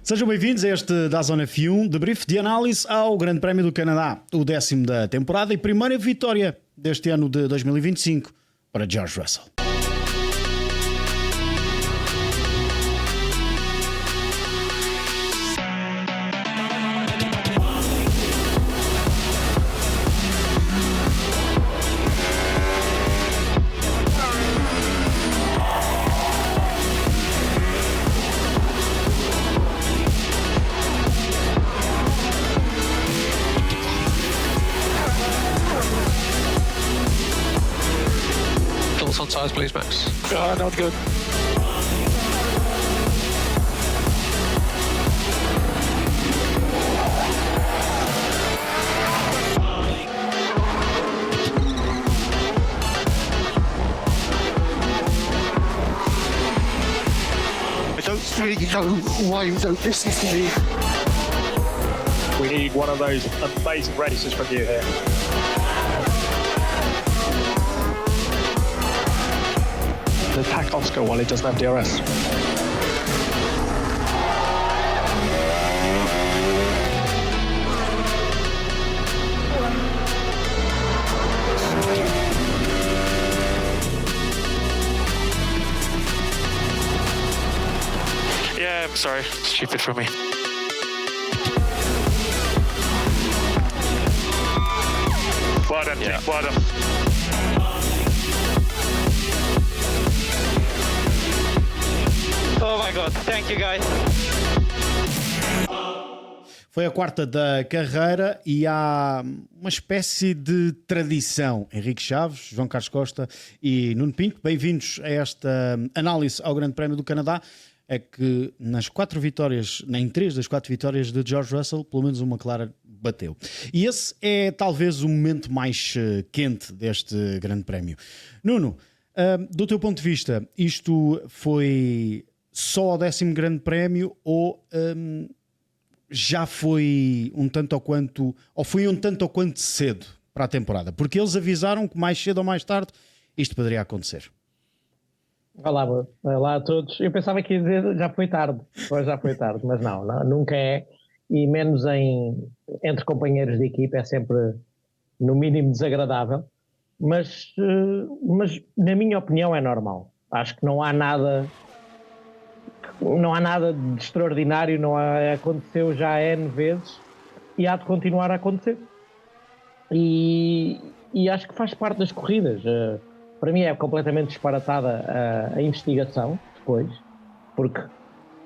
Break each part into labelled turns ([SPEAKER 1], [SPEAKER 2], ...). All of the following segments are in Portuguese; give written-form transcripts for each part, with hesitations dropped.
[SPEAKER 1] Sejam bem-vindos a este DAZN F1, debrief de análise ao Grande Prémio do Canadá, o 10º da temporada e primeira vitória deste ano de 2025 para George Russell.
[SPEAKER 2] On size, please, Max.
[SPEAKER 3] Not good. I don't really know why you don't listen to me.
[SPEAKER 4] We need one of those amazing races from you here. Attack Oscar while he doesn't have DRS.
[SPEAKER 3] Yeah, I'm sorry. Stupid for me.
[SPEAKER 4] Well done,
[SPEAKER 3] Yeah.
[SPEAKER 4] well done.
[SPEAKER 5] Oh my God, thank you guys.
[SPEAKER 1] Foi a quarta da carreira e há uma espécie de tradição. Henrique Chaves, João Carlos Costa e Nuno Pinto, bem-vindos a esta análise ao Grande Prémio do Canadá. É que nas 4 vitórias, nem 3 das 4 vitórias de George Russell, pelo menos uma McLaren bateu. E esse é talvez o momento mais quente deste Grande Prémio. Nuno, do teu ponto de vista, isto foi só o 10º Grande Prémio ou já foi um tanto ou quanto, ou foi um tanto ou quanto cedo para a temporada? Porque eles avisaram que mais cedo ou mais tarde isto poderia acontecer.
[SPEAKER 6] Olá a todos. Eu pensava que ia dizer já foi tarde, mas não, nunca é, e menos entre companheiros de equipa é sempre no mínimo desagradável, mas na minha opinião é normal. Acho que não há nada de extraordinário, aconteceu já N vezes e há de continuar a acontecer. E acho que faz parte das corridas. Para mim é completamente disparatada a investigação depois, porque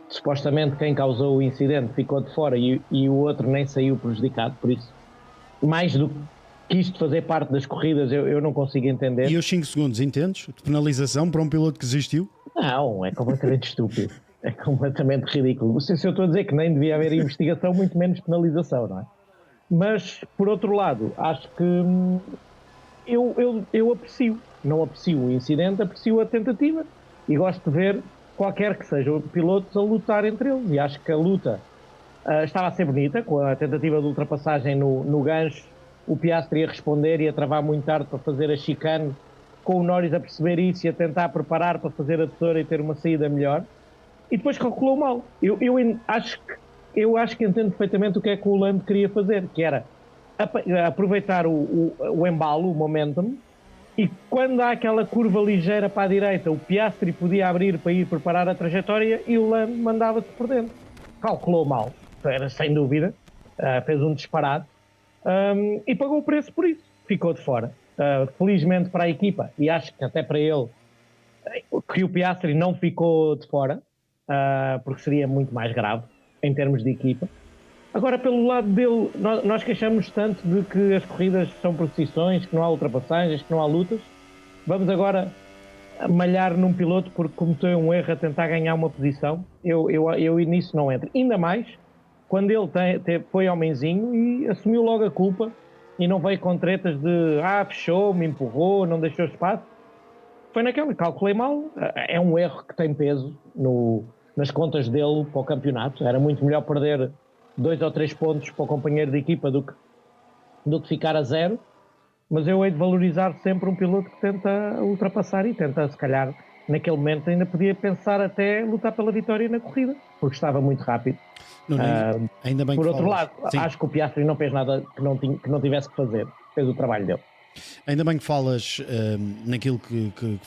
[SPEAKER 6] supostamente quem causou o incidente ficou de fora e o outro nem saiu prejudicado, por isso, mais do que isto fazer parte das corridas, eu não consigo entender.
[SPEAKER 1] E os 5 segundos, entendes? De penalização para um piloto que desistiu?
[SPEAKER 6] Não, é completamente estúpido. É completamente ridículo. Se eu estou a dizer que nem devia haver investigação, muito menos penalização, não é? Mas, por outro lado, acho que eu não aprecio o incidente, aprecio a tentativa e gosto de ver qualquer que seja o pilotos a lutar entre eles, e acho que a luta estava a ser bonita, com a tentativa de ultrapassagem no gancho, o Piastri a responder e a travar muito tarde para fazer a chicane, com o Norris a perceber isso e a tentar preparar para fazer a tesoura e ter uma saída melhor, e depois calculou mal. Eu acho que entendo perfeitamente o que é que o Lando queria fazer, que era aproveitar o embalo, o momentum, e quando há aquela curva ligeira para a direita, o Piastri podia abrir para ir preparar a trajetória e o Lando mandava-se por dentro. Calculou mal, era sem dúvida, fez um disparate e pagou o preço por isso, ficou de fora. Felizmente para a equipa, e acho que até para ele, que o Piastri não ficou de fora, porque seria muito mais grave em termos de equipa. Agora, pelo lado dele, nós queixamos tanto de que as corridas são procissões, que não há ultrapassagens, que não há lutas. Vamos agora malhar num piloto porque cometeu um erro a tentar ganhar uma posição. Eu nisso não entro. Ainda mais quando ele foi homenzinho e assumiu logo a culpa e não veio com tretas de fechou, me empurrou, não deixou espaço. Foi naquela, calculei mal. É um erro que tem peso nas contas dele para o campeonato. Era muito melhor perder 2 ou 3 pontos para o companheiro de equipa do que ficar a 0, mas eu hei de valorizar sempre um piloto que tenta ultrapassar e tenta, se calhar, naquele momento ainda podia pensar até lutar pela vitória na corrida, porque estava muito rápido.
[SPEAKER 1] Ainda bem
[SPEAKER 6] Por
[SPEAKER 1] que
[SPEAKER 6] outro
[SPEAKER 1] falas.
[SPEAKER 6] lado,
[SPEAKER 1] Sim.
[SPEAKER 6] acho que o Piastri não fez nada que não tivesse que fazer. Fez o trabalho dele.
[SPEAKER 1] Ainda bem que falas naquilo que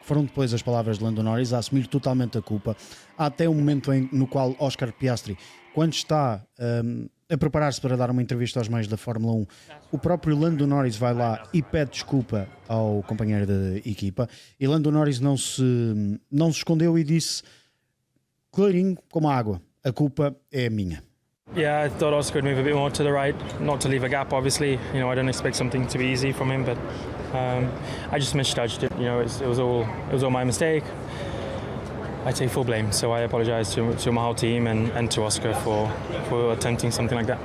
[SPEAKER 1] foram depois as palavras de Lando Norris a assumir totalmente a culpa. Há até um momento no qual Oscar Piastri, quando está a preparar-se para dar uma entrevista aos meios da Fórmula 1, o próprio Lando Norris vai lá e pede desculpa ao companheiro da equipa, e Lando Norris não se escondeu e disse clarinho como a água: a culpa é minha.
[SPEAKER 5] Yeah, I thought Oscar would move a bit more to the right, not to leave a gap. Obviously, I don't expect something to be easy from him, but I just misjudged it. It was all my mistake. I take full blame, so I apologise to my whole team and to Oscar for attempting something like that.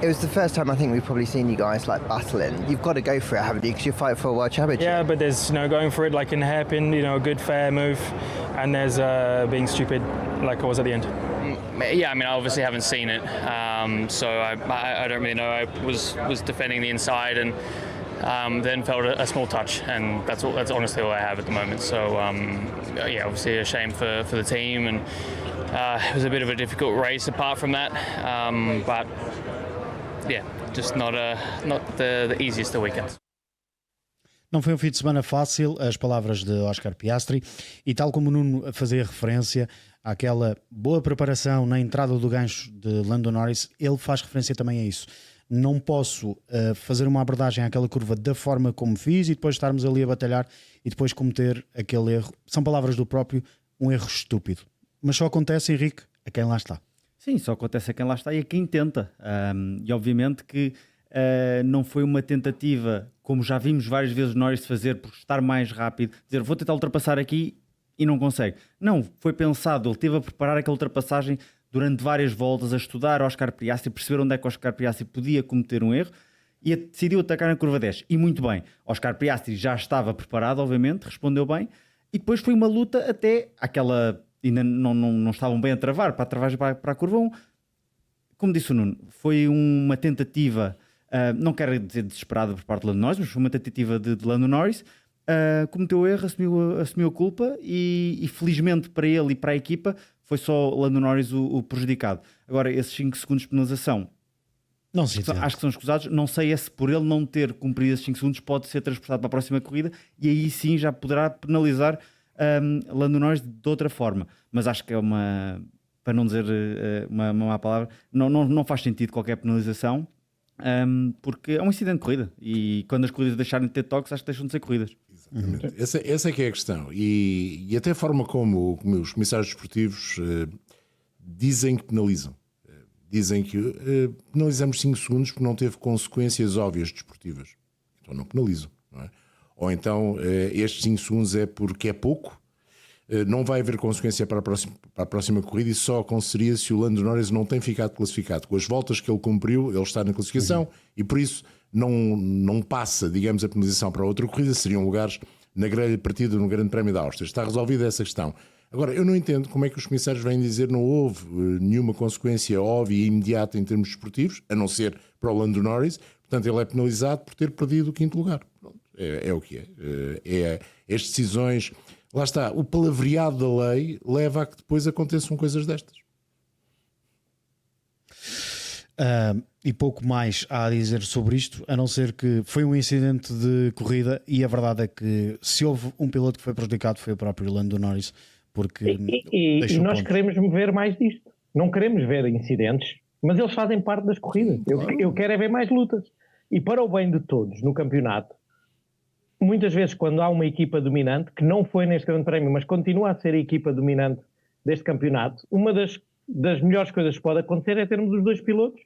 [SPEAKER 7] It was the first time I think we've probably seen you guys like battling. You've got to go for it, haven't you? Because you fight for a world championship.
[SPEAKER 5] Yeah, but there's going for it like in a hairpin, a good fair move, and there's being stupid like I was at the end.
[SPEAKER 8] Yeah, I mean, I obviously haven't seen it, so I don't really know. I was defending the inside and then felt a small touch, and that's honestly all I have at the moment. So yeah, obviously a shame for the team, and it was a bit of a difficult race apart from that, but yeah, just not the easiest of weekends.
[SPEAKER 1] Não foi um fim de semana fácil, as palavras de Oscar Piastri, e tal como o Nuno fazia referência àquela boa preparação na entrada do gancho de Lando Norris, ele faz referência também a isso. Não posso fazer uma abordagem àquela curva da forma como fiz e depois estarmos ali a batalhar e depois cometer aquele erro. São palavras do próprio, um erro estúpido. Mas só acontece, Henrique, a quem lá está.
[SPEAKER 9] Sim, só acontece a quem lá está e a quem tenta. E obviamente que não foi uma tentativa, como já vimos várias vezes Norris fazer, por estar mais rápido, dizer vou tentar ultrapassar aqui e não consegue. Não, foi pensado, ele teve a preparar aquela ultrapassagem durante várias voltas, a estudar Oscar Piastri, perceber onde é que Oscar Piastri podia cometer um erro e decidiu atacar na curva 10. E muito bem, Oscar Piastri já estava preparado, obviamente, respondeu bem, e depois foi uma luta até aquela... ainda não estavam bem a travar para a travagem para a curva 1. Como disse o Nuno, foi uma tentativa, não quero dizer desesperada por parte de Lando Norris, mas foi uma tentativa de Lando Norris, cometeu o erro, assumiu a culpa e felizmente para ele e para a equipa foi só Lando Norris o prejudicado. Agora, esses 5 segundos de penalização acho que são escusados. Não sei se por ele não ter cumprido esses 5 segundos pode ser transportado para a próxima corrida e aí sim já poderá penalizar Lando Norris de outra forma, mas acho que é para não dizer uma má palavra, não faz sentido qualquer penalização, porque é um incidente de corrida e quando as corridas deixarem de ter toques, acho que deixam de ser corridas.
[SPEAKER 10] Exatamente. Essa é que é a questão e até a forma como os comissários desportivos dizem que penalizam. Dizem que penalizamos 5 segundos porque não teve consequências óbvias desportivas, então não penalizam, não é? Ou então estes 5 segundos é porque é pouco, não vai haver consequência para a próxima corrida e só aconteceria se o Lando Norris não tem ficado classificado. Com as voltas que ele cumpriu, ele está na classificação e por isso não passa, digamos, a penalização para outra corrida, seriam lugares na grelha partida no Grande Prémio da Áustria. Está resolvida essa questão. Agora, eu não entendo como é que os comissários vêm dizer não houve nenhuma consequência óbvia e imediata em termos desportivos, a não ser para o Lando Norris, portanto ele é penalizado por ter perdido o 5º lugar. Pronto. É o que é. As decisões... Lá está, o palavreado da lei leva a que depois aconteçam coisas destas.
[SPEAKER 1] E pouco mais há a dizer sobre isto, a não ser que foi um incidente de corrida e a verdade é que se houve um piloto que foi prejudicado foi o próprio Lando Norris, porque
[SPEAKER 6] e nós queremos ver mais disto. Não queremos ver incidentes, mas eles fazem parte das corridas. Eu quero é ver mais lutas. E para o bem de todos no campeonato, muitas vezes quando há uma equipa dominante, que não foi neste Grande Prémio, mas continua a ser a equipa dominante deste campeonato, uma das melhores coisas que pode acontecer é termos os 2 pilotos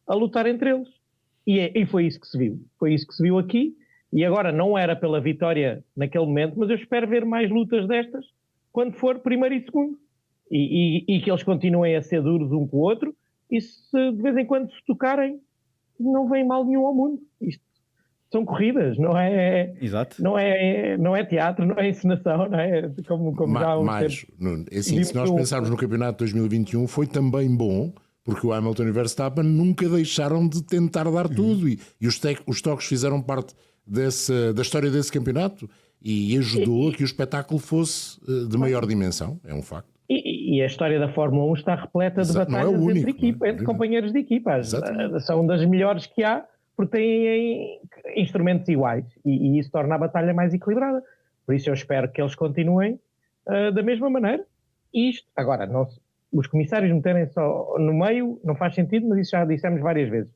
[SPEAKER 6] a lutar entre eles. E foi isso que se viu. Foi isso que se viu aqui. E agora não era pela vitória naquele momento, mas eu espero ver mais lutas destas quando for primeiro e segundo. E que eles continuem a ser duros um com o outro. E se de vez em quando se tocarem, não vem mal nenhum ao mundo. Isto são corridas, não é? Exato. Não é teatro, não é encenação, não é? Como já há
[SPEAKER 10] mais, assim, se nós pensarmos no campeonato de 2021, foi também bom, porque o Hamilton e o Verstappen nunca deixaram de tentar dar tudo e os toques fizeram parte da história desse campeonato e ajudou a que o espetáculo fosse de maior dimensão, é um facto.
[SPEAKER 6] E a história da Fórmula 1 está repleta de batalhas entre companheiros de equipa. São das melhores que há, porque têm instrumentos iguais. E isso torna a batalha mais equilibrada. Por isso eu espero que eles continuem da mesma maneira. E isto, agora, os comissários meterem só no meio não faz sentido, mas isso já dissemos várias vezes.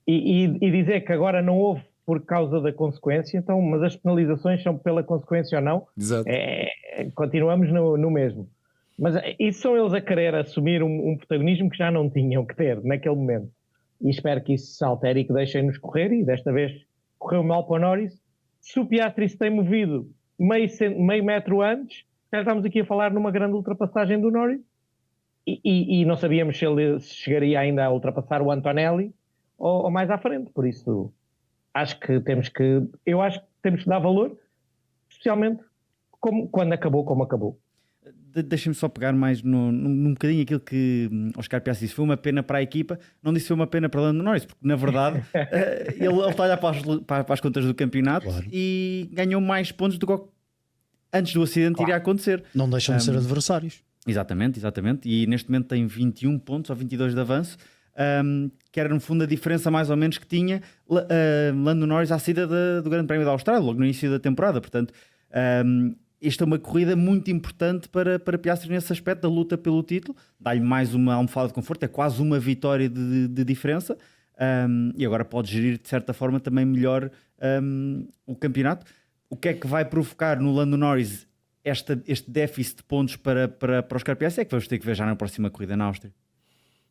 [SPEAKER 6] E dizer que agora não houve por causa da consequência, então, mas as penalizações são pela consequência ou não, continuamos no mesmo. Mas isso são eles a querer assumir um protagonismo que já não tinham que ter naquele momento. E espero que isso se altere e que deixem-nos correr, e desta vez correu mal para o Norris. Se o Piastri se tem movido meio metro antes, já estamos aqui a falar numa grande ultrapassagem do Norris, e não sabíamos se ele chegaria ainda a ultrapassar o Antonelli ou mais à frente. Por isso, acho que temos que dar valor, especialmente quando acabou como acabou.
[SPEAKER 9] Deixem-me só pegar mais num bocadinho aquilo que Oscar Piastri disse. Foi uma pena para a equipa, não disse foi uma pena para Lando Norris, porque na verdade ele está a olhar para as contas do campeonato, claro, e ganhou mais pontos do que antes do acidente iria acontecer.
[SPEAKER 1] Não deixam de ser adversários.
[SPEAKER 9] Exatamente, e neste momento tem 21 pontos ou 22 de avanço, que era no fundo a diferença mais ou menos que tinha Lando Norris à saída do Grande Prémio da Austrália, logo no início da temporada. Portanto, esta é uma corrida muito importante para Piastri nesse aspecto da luta pelo título, dá-lhe mais uma almofada de conforto, é quase uma vitória de diferença, e agora pode gerir de certa forma também melhor o campeonato. O que é que vai provocar no Lando Norris este déficit de pontos para Oscar Piastri? É que vamos ter que ver já na próxima corrida na Áustria.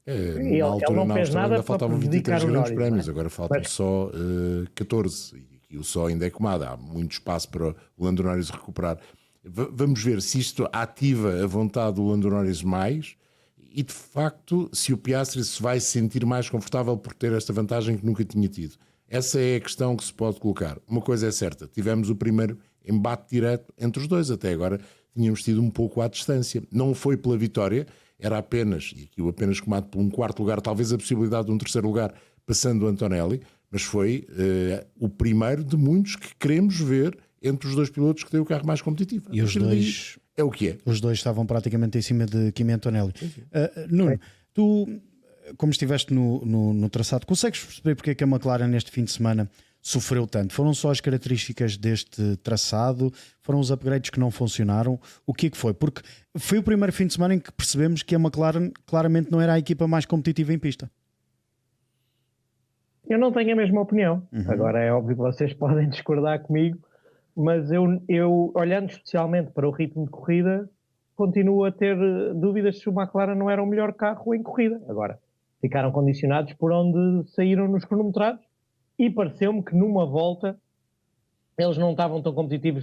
[SPEAKER 10] Na altura, na Áustria ainda faltavam 23 grandes prémios, agora faltam só 14, e o só ainda é comado, há muito espaço para o Lando Norris recuperar. Vamos ver se isto ativa a vontade do Lando Norris mais, e de facto se o Piastri se vai sentir mais confortável por ter esta vantagem que nunca tinha tido. Essa é a questão que se pode colocar. Uma coisa é certa, tivemos o primeiro embate direto entre os dois, até agora tínhamos tido um pouco à distância, não foi pela vitória, era apenas, e aqui o apenas comado por um quarto lugar, talvez a possibilidade de um terceiro lugar passando o Antonelli, mas foi o primeiro de muitos que queremos ver entre os dois pilotos que têm o carro mais competitivo.
[SPEAKER 1] E os dois
[SPEAKER 10] é o que é.
[SPEAKER 1] Os dois estavam praticamente em cima de Kimi Antonelli. Nuno, tu, como estiveste no traçado, consegues perceber porque é que a McLaren neste fim de semana sofreu tanto? Foram só as características deste traçado? Foram os upgrades que não funcionaram? O que é que foi? Porque foi o primeiro fim de semana em que percebemos que a McLaren claramente não era a equipa mais competitiva em pista.
[SPEAKER 6] Eu não tenho a mesma opinião. Agora é óbvio que vocês podem discordar comigo, mas eu olhando especialmente para o ritmo de corrida, continuo a ter dúvidas se o McLaren não era o melhor carro em corrida. Agora, ficaram condicionados por onde saíram nos cronometrados, e pareceu-me que numa volta eles não estavam tão competitivos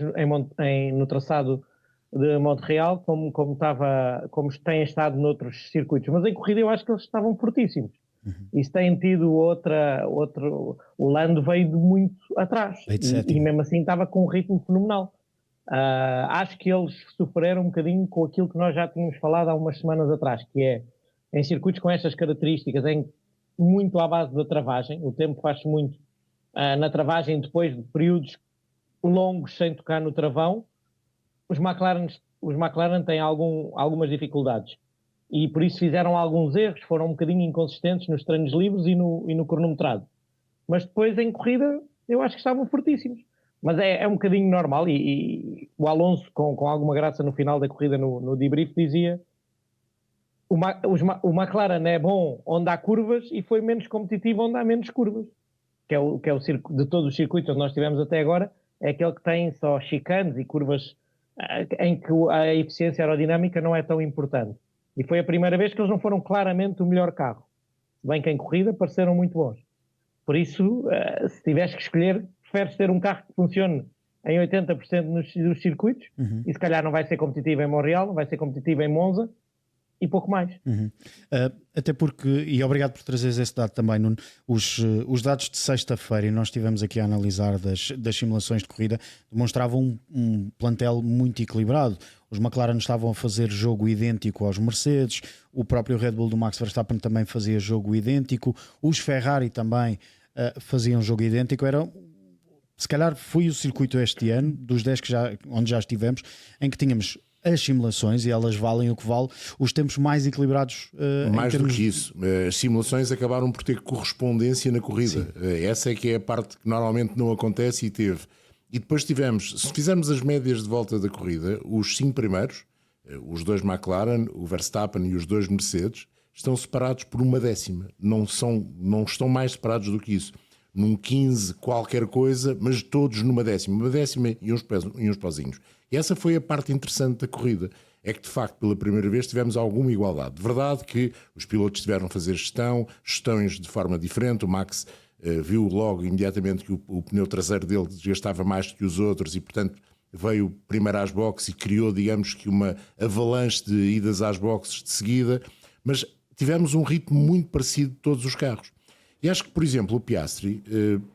[SPEAKER 6] no traçado de Montreal como têm estado noutros circuitos. Mas em corrida eu acho que eles estavam fortíssimos. Isso tem tido o Lando veio de muito atrás e mesmo assim estava com um ritmo fenomenal. Acho que eles sofreram um bocadinho com aquilo que nós já tínhamos falado há umas semanas atrás, que é em circuitos com estas características, muito à base da travagem, o tempo faz-se muito na travagem depois de períodos longos sem tocar no travão. Os McLaren têm algumas dificuldades. E por isso fizeram alguns erros, foram um bocadinho inconsistentes nos treinos livres e no cronometrado. Mas depois em corrida eu acho que estavam fortíssimos. Mas é um bocadinho normal, e o Alonso com alguma graça no final da corrida no debrief dizia o McLaren é bom onde há curvas e foi menos competitivo onde há menos curvas, que é o de todos os circuitos onde nós tivemos até agora, é aquele que tem só chicanes e curvas em que a eficiência aerodinâmica não é tão importante. E foi a primeira vez que eles não foram claramente o melhor carro. Se bem que em corrida pareceram muito bons. Por isso, se tiveres que escolher, preferes ter um carro que funcione em 80% dos circuitos, e se calhar não vai ser competitivo em Montreal, não vai ser competitivo em Monza, e pouco mais.
[SPEAKER 1] Até porque, e obrigado por trazeres esse dado também, Nuno, os dados de sexta-feira, e nós estivemos aqui a analisar das simulações de corrida, demonstravam um plantel muito equilibrado. Os McLaren estavam a fazer jogo idêntico aos Mercedes, o próprio Red Bull do Max Verstappen também fazia jogo idêntico, os Ferrari também faziam jogo idêntico. Se calhar foi o circuito este ano, dos 10 onde já estivemos, em que tínhamos as simulações, e elas valem o que vale, os tempos mais equilibrados.
[SPEAKER 10] Mais do que isso, as simulações acabaram por ter correspondência na corrida. Essa é que é a parte que normalmente não acontece e teve. E depois tivemos, se fizermos as médias de volta da corrida, os 5 primeiros, os 2 McLaren, o Verstappen e os 2 Mercedes, estão separados por 1/10. Não estão mais separados do que isso. Num 15 qualquer coisa, mas todos numa 1/10 e uns pozinhos. E essa foi a parte interessante da corrida. É que de facto pela primeira vez tivemos alguma igualdade. De verdade que os pilotos tiveram a fazer gestões de forma diferente. O Max viu logo imediatamente que o pneu traseiro dele desgastava mais do que os outros e portanto veio primeiro às boxes e criou, digamos que uma avalanche de idas às boxes de seguida. Mas tivemos um ritmo muito parecido de todos os carros. E acho que, por exemplo, o Piastri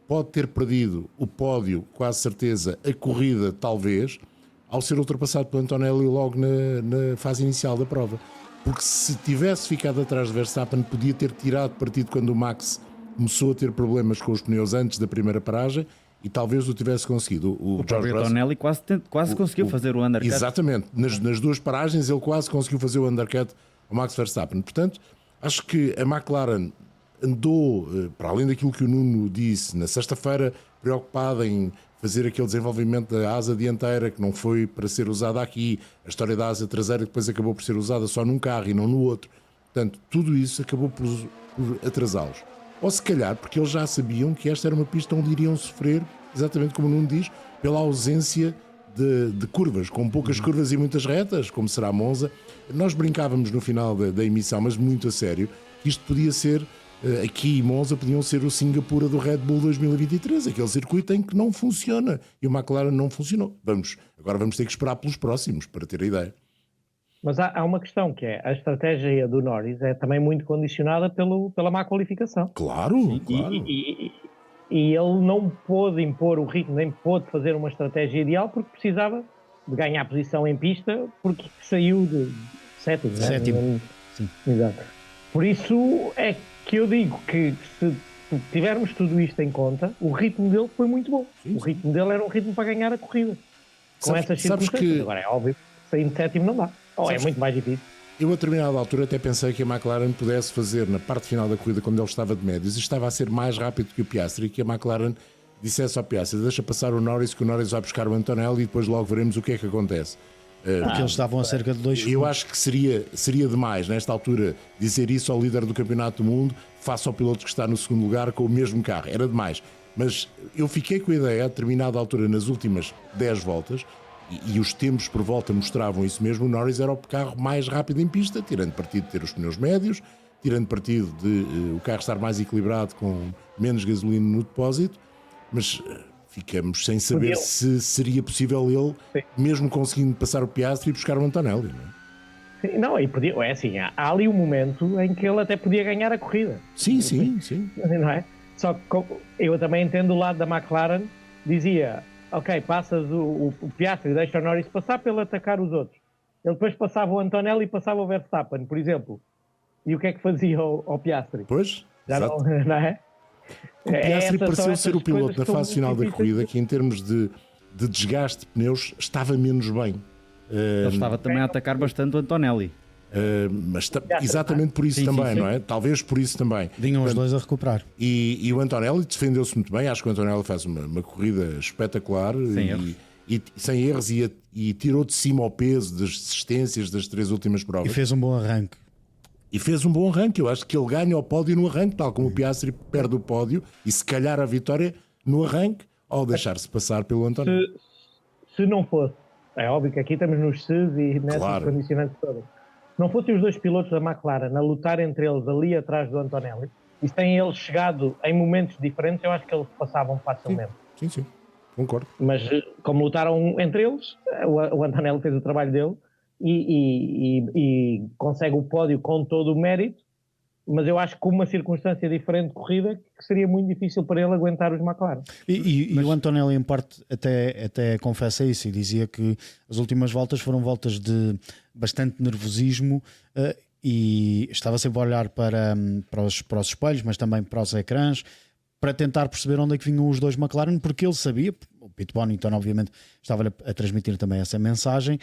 [SPEAKER 10] pode ter perdido o pódio, quase certeza, a corrida, talvez, ao ser ultrapassado pelo Antonelli logo na fase inicial da prova. Porque se tivesse ficado atrás de Verstappen, podia ter tirado partido quando o Max começou a ter problemas com os pneus antes da primeira paragem e talvez o tivesse conseguido. O
[SPEAKER 9] próprio Antonelli quase conseguiu fazer o undercut.
[SPEAKER 10] Exatamente. Nas 2 paragens ele quase conseguiu fazer o undercut ao Max Verstappen. Portanto, acho que a McLaren andou, para além daquilo que o Nuno disse, na sexta-feira, preocupada em fazer aquele desenvolvimento da asa dianteira que não foi para ser usada aqui, a história da asa traseira que depois acabou por ser usada só num carro e não no outro. Portanto, tudo isso acabou por atrasá-los. Ou se calhar, porque eles já sabiam que esta era uma pista onde iriam sofrer, exatamente como o Nuno diz, pela ausência de curvas, com poucas curvas e muitas retas, como será a Monza. Nós brincávamos no final da emissão, mas muito a sério, que isto podia ser, aqui em Monza, podiam ser o Singapura do Red Bull 2023, aquele circuito em que não funciona, e o McLaren não funcionou. Agora vamos ter que esperar pelos próximos, para ter a ideia.
[SPEAKER 6] Mas há uma questão, que é a estratégia do Norris é também muito condicionada pela má qualificação.
[SPEAKER 10] Claro, claro.
[SPEAKER 6] E ele não pôde impor o ritmo, nem pôde fazer uma estratégia ideal porque precisava de ganhar posição em pista, porque saiu de sétimo.
[SPEAKER 1] Sétimo.
[SPEAKER 6] Sim. Exato. Por isso é que eu digo que se tivermos tudo isto em conta, o ritmo dele foi muito bom. Sim. O ritmo dele era um ritmo para ganhar a corrida. Com essas circunstâncias. Agora é óbvio, sair de sétimo não dá. É muito mais difícil.
[SPEAKER 10] Eu a determinada altura até pensei que a McLaren pudesse fazer na parte final da corrida, quando ele estava de médios e estava a ser mais rápido que o Piastri, que a McLaren dissesse ao Piastri: deixa passar o Norris, que o Norris vai buscar o Antonelli e depois logo veremos o que é que acontece.
[SPEAKER 1] Porque eles estavam a cerca de 2 segundos.
[SPEAKER 10] Eu acho que seria demais nesta altura dizer isso ao líder do campeonato do mundo face ao piloto que está no segundo lugar com o mesmo carro, era demais. Mas eu fiquei com a ideia a determinada altura, nas últimas 10 voltas, e os tempos por volta mostravam isso mesmo, o Norris era o carro mais rápido em pista, tirando partido de ter os pneus médios, tirando partido de o carro estar mais equilibrado com menos gasolina no depósito, mas ficamos sem saber se seria possível ele, mesmo conseguindo passar o Piastri e buscar o Antonelli, não é?
[SPEAKER 6] Sim, não, e podia, é assim, há ali um momento em que ele até podia ganhar a corrida.
[SPEAKER 10] Sim.
[SPEAKER 6] Não é? Só que eu também entendo o lado da McLaren, dizia: ok, passas o Piastri, deixa o Norris passar para ele atacar os outros. Ele depois passava o Antonelli e passava o Verstappen, por exemplo. E o que é que fazia ao Piastri?
[SPEAKER 10] Pois,
[SPEAKER 6] já não é?
[SPEAKER 10] O Piastri pareceu ser o piloto na fase final da corrida que, em termos de desgaste de pneus, estava menos bem.
[SPEAKER 9] Ele estava também a atacar bastante o Antonelli.
[SPEAKER 10] Mas exatamente por isso também, não é? Talvez por isso também.
[SPEAKER 1] Vinham os dois a recuperar.
[SPEAKER 10] E o Antonelli defendeu-se muito bem. Acho que o Antonelli faz uma corrida espetacular sem erros e tirou de cima o peso das desistências das 3 últimas provas.
[SPEAKER 1] E fez um bom arranque.
[SPEAKER 10] Eu acho que ele ganha o pódio no arranque, tal como o Piastri perde o pódio e se calhar a vitória no arranque ao deixar-se passar pelo Antonelli.
[SPEAKER 6] Se não fosse, é óbvio que aqui estamos nos SES e nessas condicionantes todas. Se não fossem os 2 pilotos da McLaren a lutar entre eles ali atrás do Antonelli, e se têm eles chegado em momentos diferentes, eu acho que eles passavam facilmente.
[SPEAKER 10] Sim, concordo.
[SPEAKER 6] Mas como lutaram entre eles, o Antonelli fez o trabalho dele e consegue o pódio com todo o mérito, mas eu acho que com uma circunstância diferente de corrida que seria muito difícil para ele aguentar os McLaren.
[SPEAKER 1] E o Antonelli em parte até confessa isso e dizia que as últimas voltas foram voltas de bastante nervosismo e estava sempre a olhar para os espelhos, mas também para os ecrãs, para tentar perceber onde é que vinham os 2 McLaren, porque ele sabia, o Pete Bonington obviamente estava a transmitir também essa mensagem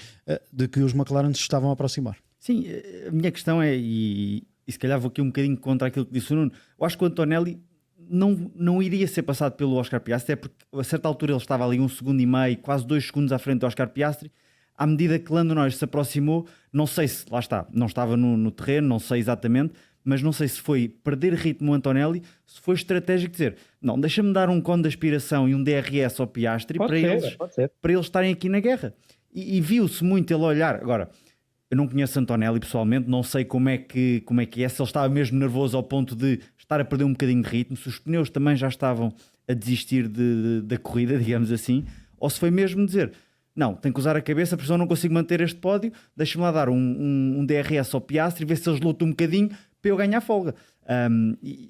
[SPEAKER 1] de que os McLaren se estavam a aproximar.
[SPEAKER 9] Sim, a minha questão é, e se calhar vou aqui um bocadinho contra aquilo que disse o Nuno, eu acho que o Antonelli não iria ser passado pelo Oscar Piastri, é porque a certa altura ele estava ali 1,5 segundos, quase 2 segundos à frente do Oscar Piastri. À medida que Lando Norris se aproximou, não sei se, lá está, não estava no terreno, não sei exatamente, mas não sei se foi perder ritmo o Antonelli, se foi estratégico dizer, não, deixa-me dar um cone de aspiração e um DRS ao Piastri para eles estarem aqui na guerra. E viu-se muito ele olhar. Agora, eu não conheço Antonelli pessoalmente, não sei como é que é, se ele estava mesmo nervoso ao ponto de estar a perder um bocadinho de ritmo, se os pneus também já estavam a desistir da corrida, digamos assim, ou se foi mesmo dizer, não, tenho que usar a cabeça, porque senão não consigo manter este pódio, deixa-me lá dar um DRS ao Piastri e ver se eles lutam um bocadinho para eu ganhar folga.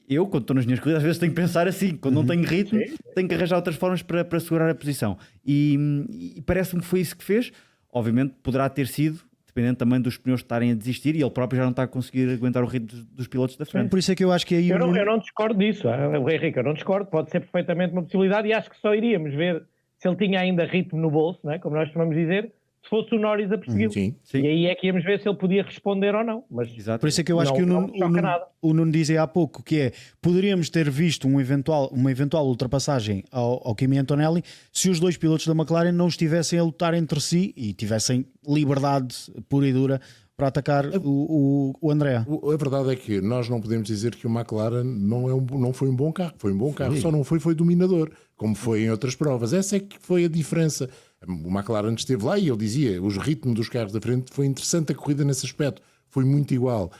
[SPEAKER 9] Eu, quando estou nas minhas corridas, às vezes tenho que pensar assim, quando não tenho ritmo, tenho que arranjar outras formas para segurar a posição. E parece-me que foi isso que fez. Obviamente poderá ter sido, dependendo também dos pneus estarem a desistir, e ele próprio já não está a conseguir aguentar o ritmo dos pilotos da frente.
[SPEAKER 1] Por isso é que eu acho que aí...
[SPEAKER 6] Eu não discordo disso, Henrique, eu não discordo, pode ser perfeitamente uma possibilidade, e acho que só iríamos ver se ele tinha ainda ritmo no bolso, não é? Como nós costumamos dizer, se fosse o Norris a persegui-lo. E aí é que íamos ver se ele podia responder ou não. Mas
[SPEAKER 1] por isso é que eu acho que o Nuno dizia há pouco, que é, poderíamos ter visto uma eventual ultrapassagem ao Kimi Antonelli se os dois pilotos da McLaren não estivessem a lutar entre si e tivessem liberdade pura e dura para atacar o André.
[SPEAKER 10] A verdade é que nós não podemos dizer que o McLaren não foi um bom carro. Foi um bom carro, só não foi dominador, como foi em outras provas. Essa é que foi a diferença. O McLaren esteve lá e ele dizia, os ritmos dos carros da frente, foi interessante a corrida nesse aspecto, foi muito igual.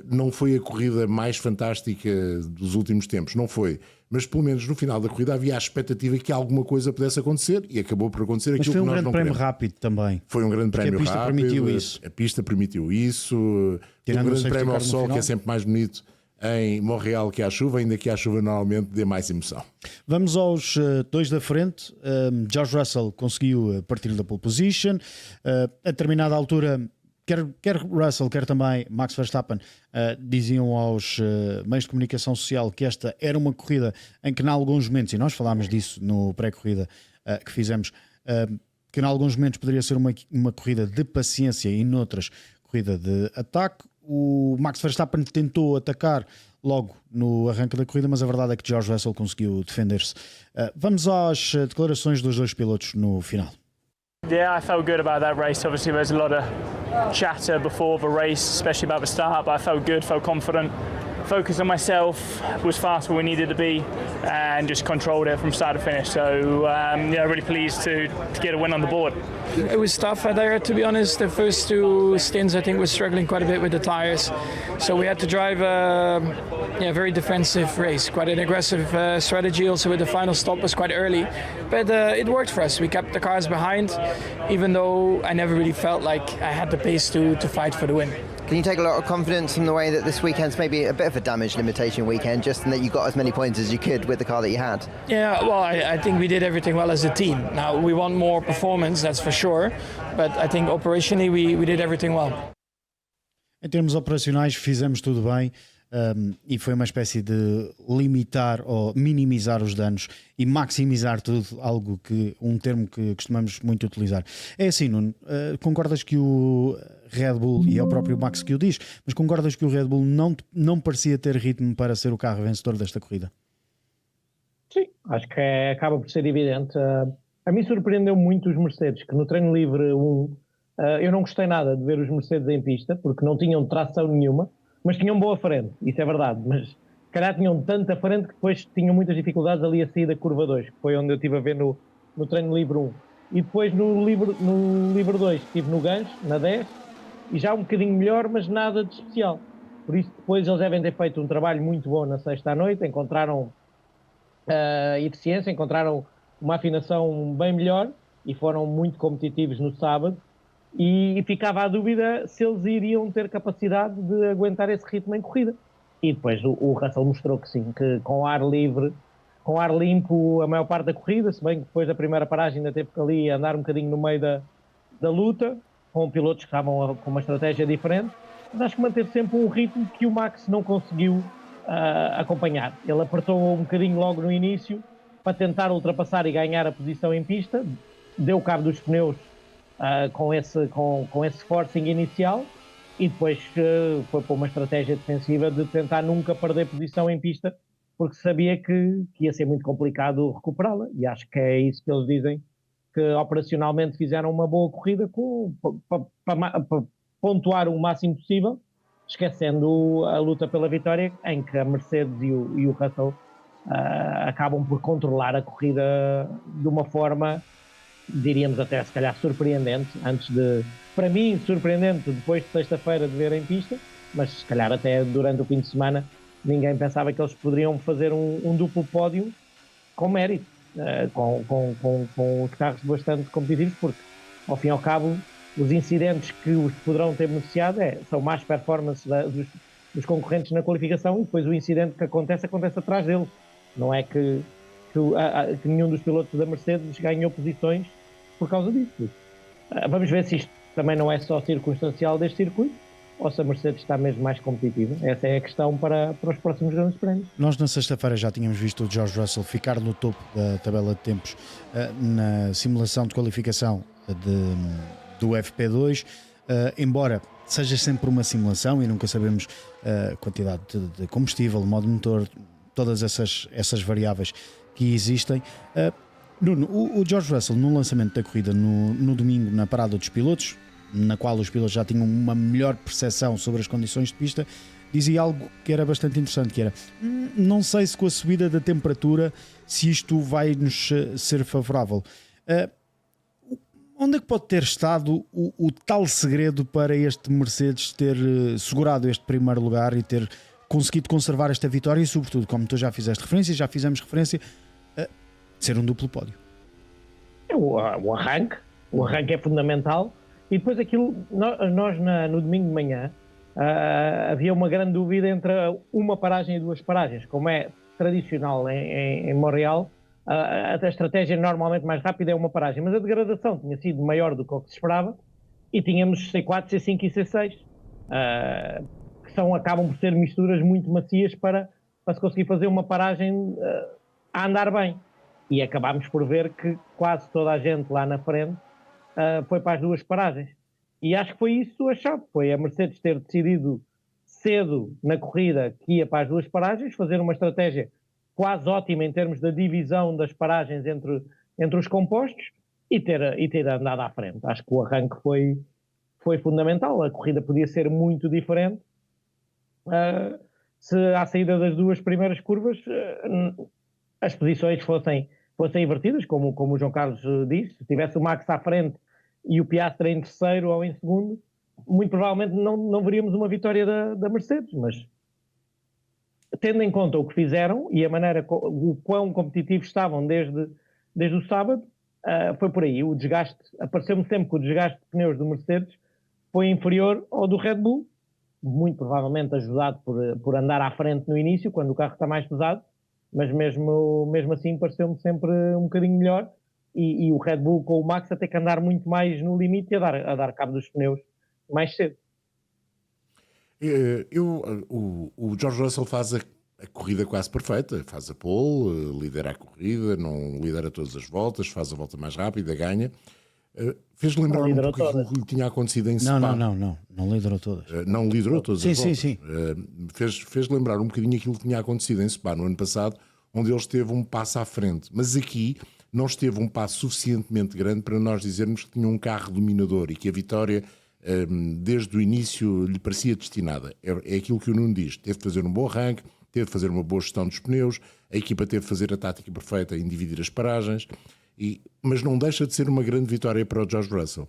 [SPEAKER 10] Não foi a corrida mais fantástica dos últimos tempos, não foi. Mas pelo menos no final da corrida havia a expectativa que alguma coisa pudesse acontecer e acabou por acontecer aquilo que nós não queremos.
[SPEAKER 1] Mas foi um grande prémio rápido também.
[SPEAKER 10] Foi um grande prémio rápido. A pista permitiu isso. Um grande prémio ao sol, que é sempre mais bonito em Montreal que à chuva, ainda que à chuva normalmente dê mais emoção.
[SPEAKER 1] Vamos aos dois da frente. George Russell conseguiu partir da pole position. A determinada altura, quer Russell, quer também Max Verstappen, diziam aos meios de comunicação social que esta era uma corrida em que, em alguns momentos, e nós falámos disso no pré-corrida que fizemos, que em alguns momentos poderia ser uma corrida de paciência e noutras, corrida de ataque. O Max Verstappen tentou atacar logo no arranque da corrida, mas a verdade é que George Russell conseguiu defender-se. Vamos às declarações dos dois pilotos no final.
[SPEAKER 11] Yeah, I felt good about that race. Obviously, there was a lot of chatter before the race, especially about the start, but I felt good, felt confident, focused on myself, was fast where we needed to be, and just controlled it from start to finish. So, yeah, really pleased to get a win on the board.
[SPEAKER 12] It was tough there, to be honest. The first two stints, I think, was struggling quite a bit with the tires. So we had to drive a very defensive race, quite an aggressive strategy. Also, with the final stop was quite early, but it worked for us. We kept the cars behind, even though I never really felt like I had the pace to fight for the win.
[SPEAKER 7] Can you take a lot of confidence from the way that this weekend's maybe a bit of a damage limitation weekend, just in that you got as many points as you could with the car that you had?
[SPEAKER 12] Yeah, well, I think we did everything well as a team. Now, we want more performance, that's for sure, but I think operationally we did everything well.
[SPEAKER 1] Em termos operacionais fizemos tudo bem. E foi uma espécie de limitar ou minimizar os danos e maximizar tudo, um termo que costumamos muito utilizar. É assim, Nuno, concordas que o Red Bull, e é o próprio Max que o diz, mas concordas que o Red Bull não parecia ter ritmo para ser o carro vencedor desta corrida?
[SPEAKER 6] Sim, acho que acaba por ser evidente. A mim surpreendeu muito os Mercedes, que no treino livre 1 eu não gostei nada de ver os Mercedes em pista, porque não tinham tração nenhuma, mas tinham boa frente, isso é verdade, mas se calhar tinham tanta frente que depois tinham muitas dificuldades ali a sair da curva 2, que foi onde eu estive a ver no treino livre 1. E depois no livre 2 estive no gancho, na 10, e já um bocadinho melhor, mas nada de especial. Por isso depois eles devem ter feito um trabalho muito bom na sexta à noite, encontraram eficiência, encontraram uma afinação bem melhor e foram muito competitivos no sábado. E ficava a dúvida se eles iriam ter capacidade de aguentar esse ritmo em corrida. E depois o Russell mostrou que sim, que com ar livre, com ar limpo a maior parte da corrida, se bem que depois da primeira paragem ainda teve que ali andar um bocadinho no meio da luta, com pilotos que estavam com uma estratégia diferente, mas acho que manteve sempre um ritmo que o Max não conseguiu acompanhar. Ele apertou um bocadinho logo no início, para tentar ultrapassar e ganhar a posição em pista, deu cabo dos pneus com esse forcing inicial e depois foi para uma estratégia defensiva de tentar nunca perder posição em pista, porque sabia que ia ser muito complicado recuperá-la, e acho que é isso que eles dizem, que operacionalmente fizeram uma boa corrida para pontuar o máximo possível, esquecendo a luta pela vitória, em que a Mercedes e o Russell acabam por controlar a corrida de uma forma, diríamos até se calhar surpreendente, para mim surpreendente depois de sexta-feira de ver em pista, mas se calhar até durante o fim de semana ninguém pensava que eles poderiam fazer um duplo pódio com mérito, com os carros bastante competitivos, porque ao fim e ao cabo os incidentes que os poderão ter beneficiado são mais performances dos concorrentes na qualificação, e depois o incidente que acontece atrás deles. Não é que nenhum dos pilotos da Mercedes ganhou posições por causa disso. Vamos ver se isto também não é só circunstancial deste circuito, ou se a Mercedes está mesmo mais competitiva. Essa é a questão para os próximos grandes prémios.
[SPEAKER 1] Nós na sexta-feira já tínhamos visto o George Russell ficar no topo da tabela de tempos na simulação de qualificação do FP2, embora seja sempre uma simulação e nunca sabemos a quantidade de combustível, modo motor, todas essas variáveis que existem. Nuno, o George Russell no lançamento da corrida no domingo, na parada dos pilotos, na qual os pilotos já tinham uma melhor percepção sobre as condições de pista, dizia algo que era bastante interessante, que era: não sei se com a subida da temperatura se isto vai nos ser favorável. Onde é que pode ter estado o tal segredo para este Mercedes ter segurado este primeiro lugar e ter conseguido conservar esta vitória e, sobretudo, como tu já fizeste referência, já fizemos referência, ser um duplo pódio?
[SPEAKER 6] O arranque é fundamental, e depois aquilo, nós no domingo de manhã havia uma grande dúvida entre uma paragem e duas paragens, como é tradicional em Montreal. A estratégia normalmente mais rápida é uma paragem, mas a degradação tinha sido maior do que o que se esperava, e tínhamos C4, C5 e C6, que acabam por ser misturas muito macias para se conseguir fazer uma paragem a andar bem. E acabámos por ver que quase toda a gente lá na frente foi para as duas paragens. E acho que foi isso a chave, foi a Mercedes ter decidido cedo na corrida que ia para as duas paragens, fazer uma estratégia quase ótima em termos da divisão das paragens entre os compostos e ter andado à frente. Acho que o arranque foi fundamental. A corrida podia ser muito diferente se à saída das duas primeiras curvas as posições fossem invertidas, como o João Carlos disse. Se tivesse o Max à frente e o Piastri em terceiro ou em segundo, muito provavelmente não veríamos uma vitória da Mercedes, mas tendo em conta o que fizeram e a maneira, o quão competitivos estavam desde o sábado, foi por aí. O desgaste, apareceu-me sempre que o desgaste de pneus do Mercedes foi inferior ao do Red Bull, muito provavelmente ajudado por andar à frente no início, quando o carro está mais pesado, mas mesmo assim pareceu-me sempre um bocadinho melhor, e o Red Bull com o Max a ter que andar muito mais no limite e a dar cabo dos pneus mais cedo.
[SPEAKER 10] O George Russell faz a corrida quase perfeita, faz a pole, lidera a corrida, não lidera todas as voltas, faz a volta mais rápida, ganha. Fez lembrar um pouco aquilo que lhe tinha acontecido em Spa.
[SPEAKER 1] Não liderou todas.
[SPEAKER 10] Não liderou todas as voltas.
[SPEAKER 1] Sim.
[SPEAKER 10] Fez lembrar um bocadinho aquilo que tinha acontecido em Spa no ano passado, onde ele esteve um passo à frente. Mas aqui não esteve um passo suficientemente grande para nós dizermos que tinha um carro dominador e que a vitória desde o início lhe parecia destinada. É aquilo que o Nuno diz: teve de fazer um bom arranque, teve de fazer uma boa gestão dos pneus, a equipa teve de fazer a tática perfeita em dividir as paragens, mas não deixa de ser uma grande vitória para o George Russell.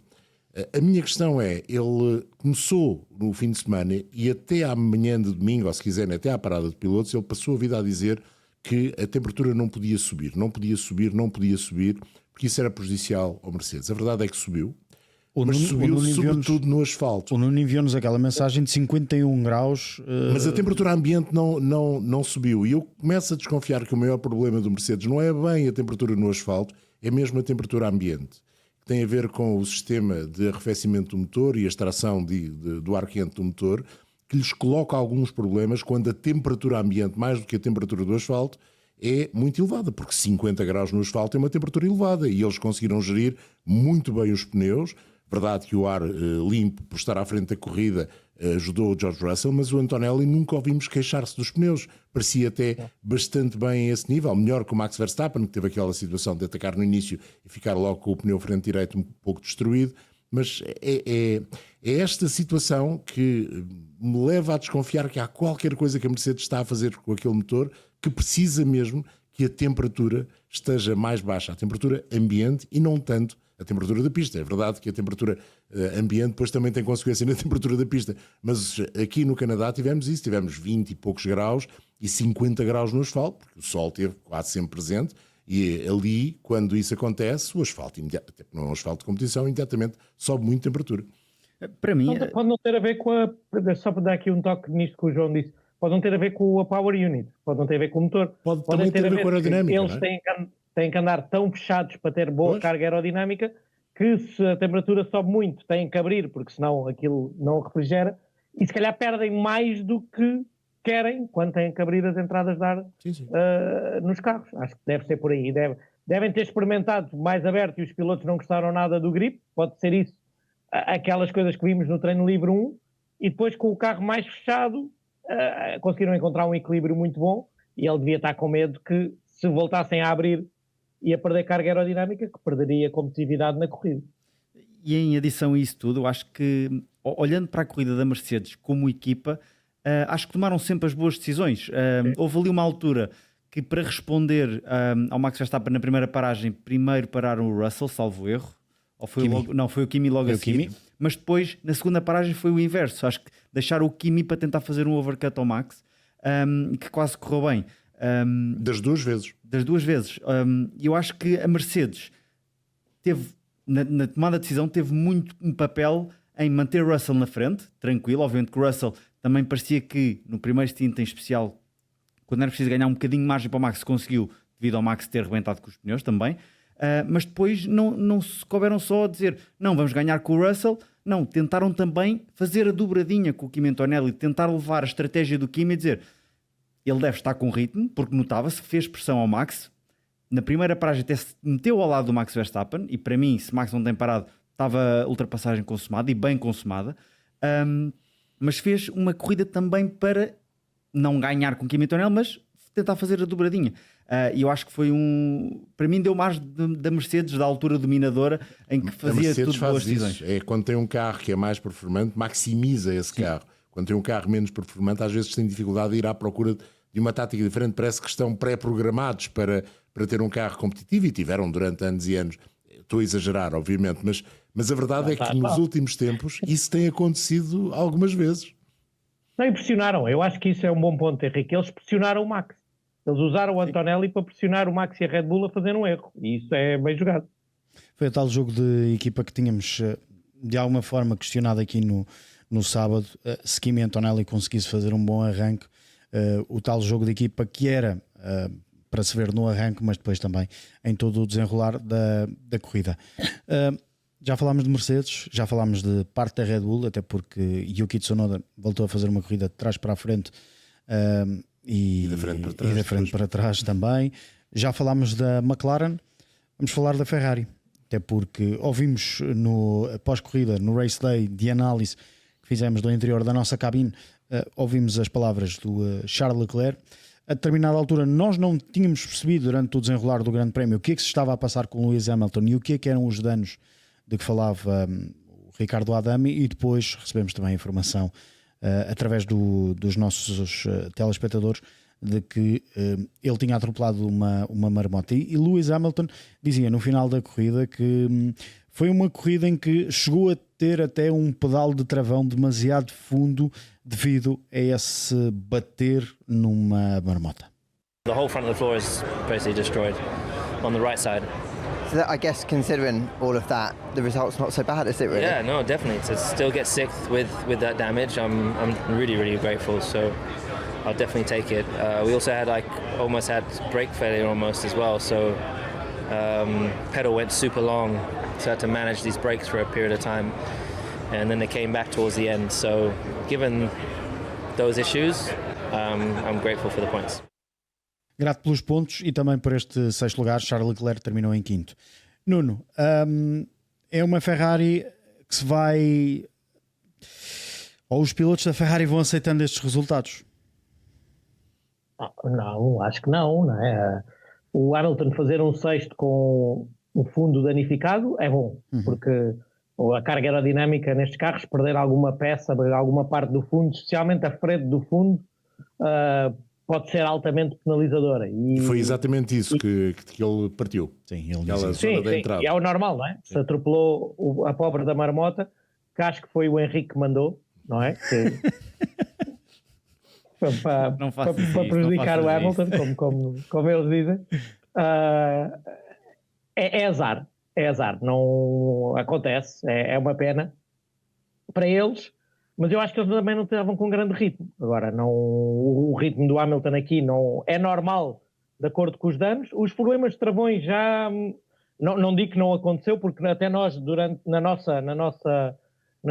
[SPEAKER 10] A minha questão é, ele começou no fim de semana e até à manhã de domingo, ou se quiserem até à parada de pilotos, ele passou a vida a dizer que a temperatura não podia subir, porque isso era prejudicial ao Mercedes. A verdade é que subiu, mas subiu sobretudo no asfalto.
[SPEAKER 1] O Nuno enviou-nos aquela mensagem de 51 graus.
[SPEAKER 10] Mas a temperatura ambiente não subiu. E eu começo a desconfiar que o maior problema do Mercedes não é bem a temperatura no asfalto, é mesmo a temperatura ambiente, que tem a ver com o sistema de arrefecimento do motor e a extração do ar quente do motor, que lhes coloca alguns problemas quando a temperatura ambiente, mais do que a temperatura do asfalto, é muito elevada, porque 50 graus no asfalto é uma temperatura elevada e eles conseguiram gerir muito bem os pneus. Verdade que o ar limpo, por estar à frente da corrida, ajudou o George Russell, mas o Antonelli nunca ouvimos queixar-se dos pneus. Parecia até bastante bem a esse nível, melhor que o Max Verstappen, que teve aquela situação de atacar no início e ficar logo com o pneu frente direito um pouco destruído. Mas é esta situação que me leva a desconfiar que há qualquer coisa que a Mercedes está a fazer com aquele motor que precisa mesmo que a temperatura esteja mais baixa, a temperatura ambiente e não tanto a temperatura da pista. É verdade que a temperatura ambiente depois também tem consequência na temperatura da pista, mas aqui no Canadá tivemos isso, tivemos 20 e poucos graus e 50 graus no asfalto, porque o sol esteve quase sempre presente, e ali, quando isso acontece, o asfalto, até não é um asfalto de competição, imediatamente sobe muito a temperatura.
[SPEAKER 9] Para mim...
[SPEAKER 6] Pode não ter a ver com só para dar aqui um toque nisto que o João disse, pode não ter a ver com a Power Unit, pode não ter a ver com o motor.
[SPEAKER 10] Pode também ter a ver com a aerodinâmica.
[SPEAKER 6] Eles têm que andar tão fechados para ter boa carga aerodinâmica que se a temperatura sobe muito têm que abrir, porque senão aquilo não refrigera, e se calhar perdem mais do que querem quando têm que abrir as entradas de ar nos carros. Acho que deve ser por aí. Devem ter experimentado mais aberto e os pilotos não gostaram nada do grip, pode ser isso. Aquelas coisas que vimos no treino livre 1, e depois com o carro mais fechado conseguiram encontrar um equilíbrio muito bom, e ele devia estar com medo que se voltassem a abrir ia perder carga aerodinâmica, que perderia competitividade na corrida.
[SPEAKER 9] E em adição a isso tudo, eu acho que, olhando para a corrida da Mercedes como equipa, acho que tomaram sempre as boas decisões. Houve ali uma altura que, para responder ao Max Verstappen na primeira paragem, primeiro pararam o Russell, salvo erro, ou foi foi o Kimi logo a seguir. Mas depois, na segunda paragem, foi o inverso. Acho que deixaram o Kimi para tentar fazer um overcut ao Max, que quase correu bem.
[SPEAKER 10] Das duas vezes.
[SPEAKER 9] Eu acho que a Mercedes teve, na tomada de decisão, teve muito um papel em manter Russell na frente, tranquilo. Obviamente que o Russell também parecia que, no primeiro stint em especial, quando era preciso ganhar um bocadinho de margem para o Max, conseguiu, devido ao Max ter rebentado com os pneus também. Mas depois não se couberam só a dizer não, vamos ganhar com o Russell. Não, tentaram também fazer a dobradinha com o Kimi Antonelli, tentar levar a estratégia do Kimi e dizer ele deve estar com ritmo, porque notava-se, fez pressão ao Max. Na primeira paragem até se meteu ao lado do Max Verstappen, e para mim, se Max não tem parado, estava a ultrapassagem consumada, e bem consumada. Mas fez uma corrida também para não ganhar com o Kimi Antonelli, mas tentar fazer a dobradinha. E eu acho que foi para mim deu mais da Mercedes, da altura dominadora, em que fazia tudo boas decisões.
[SPEAKER 10] É quando tem um carro que é mais performante, maximiza esse carro. Quando tem um carro menos performante, às vezes tem dificuldade de ir à procura de uma tática diferente. Parece que estão pré-programados para ter um carro competitivo, e tiveram durante anos e anos. Estou a exagerar, obviamente, mas a verdade é que nos últimos tempos isso tem acontecido algumas vezes.
[SPEAKER 6] Não, e pressionaram. Eu acho que isso é um bom ponto, Henrique. Eles pressionaram o Max. Eles usaram o Antonelli para pressionar o Max e a Red Bull a fazer um erro. E isso é bem jogado.
[SPEAKER 1] Foi o tal jogo de equipa que tínhamos, de alguma forma, questionado aqui no sábado. Se Kimi Antonelli conseguisse fazer um bom arranque, o tal jogo de equipa que era para se ver no arranque, mas depois também em todo o desenrolar da corrida. Já falámos de Mercedes, já falámos de parte da Red Bull, até porque Yuki Tsunoda voltou a fazer uma corrida de trás para a frente e da frente para trás também. Já falámos da McLaren, vamos falar da Ferrari, até porque ouvimos após corrida, no Race Day de análise que fizemos do interior da nossa cabine, ouvimos as palavras do Charles Leclerc. A determinada altura nós não tínhamos percebido durante o desenrolar do Grande Prémio o que é que se estava a passar com o Lewis Hamilton e o que é que eram os danos de que falava o Ricardo Adami, e depois recebemos também a informação através dos nossos telespectadores de que ele tinha atropelado uma marmota. E Lewis Hamilton dizia no final da corrida que foi uma corrida em que chegou a ter até um pedal de travão demasiado fundo devido a esse bater numa marmota.
[SPEAKER 13] The whole front of the floor is basically destroyed on the right side.
[SPEAKER 7] So I guess considering all of that, the result's not so bad, is it really?
[SPEAKER 13] Yeah, no, definitely. To still get sixth with that damage, I'm really, really grateful. So I'll definitely take it. We also had almost had brake failure almost as well. So pedal went super long, so I had to manage these brakes for a period of time. And then they came back towards the end. So given those issues, I'm grateful for the points.
[SPEAKER 1] Grato pelos pontos e também por este sexto lugar. Charles Leclerc terminou em quinto. Nuno, é uma Ferrari que se vai... Ou os pilotos da Ferrari vão aceitando estes resultados?
[SPEAKER 6] Não, acho que não é? O Hamilton fazer um sexto com o fundo danificado é bom, porque a carga aerodinâmica nestes carros, perder alguma peça, alguma parte do fundo, especialmente a frente do fundo, pode ser altamente penalizadora.
[SPEAKER 10] E foi exatamente isso que ele partiu.
[SPEAKER 1] Sim, ele
[SPEAKER 10] disse. Sim,
[SPEAKER 6] e é o normal, não é? Sim. Se atropelou a pobre da marmota, que acho que foi o Henrique que mandou, não é? Para prejudicar o Hamilton, como eles dizem. É azar. É azar. Não acontece. É uma pena para eles. Mas eu acho que eles também não estavam com grande ritmo. Agora, o ritmo do Hamilton aqui não é normal, de acordo com os danos. Os problemas de travões já... Não digo que não aconteceu, porque até nós, no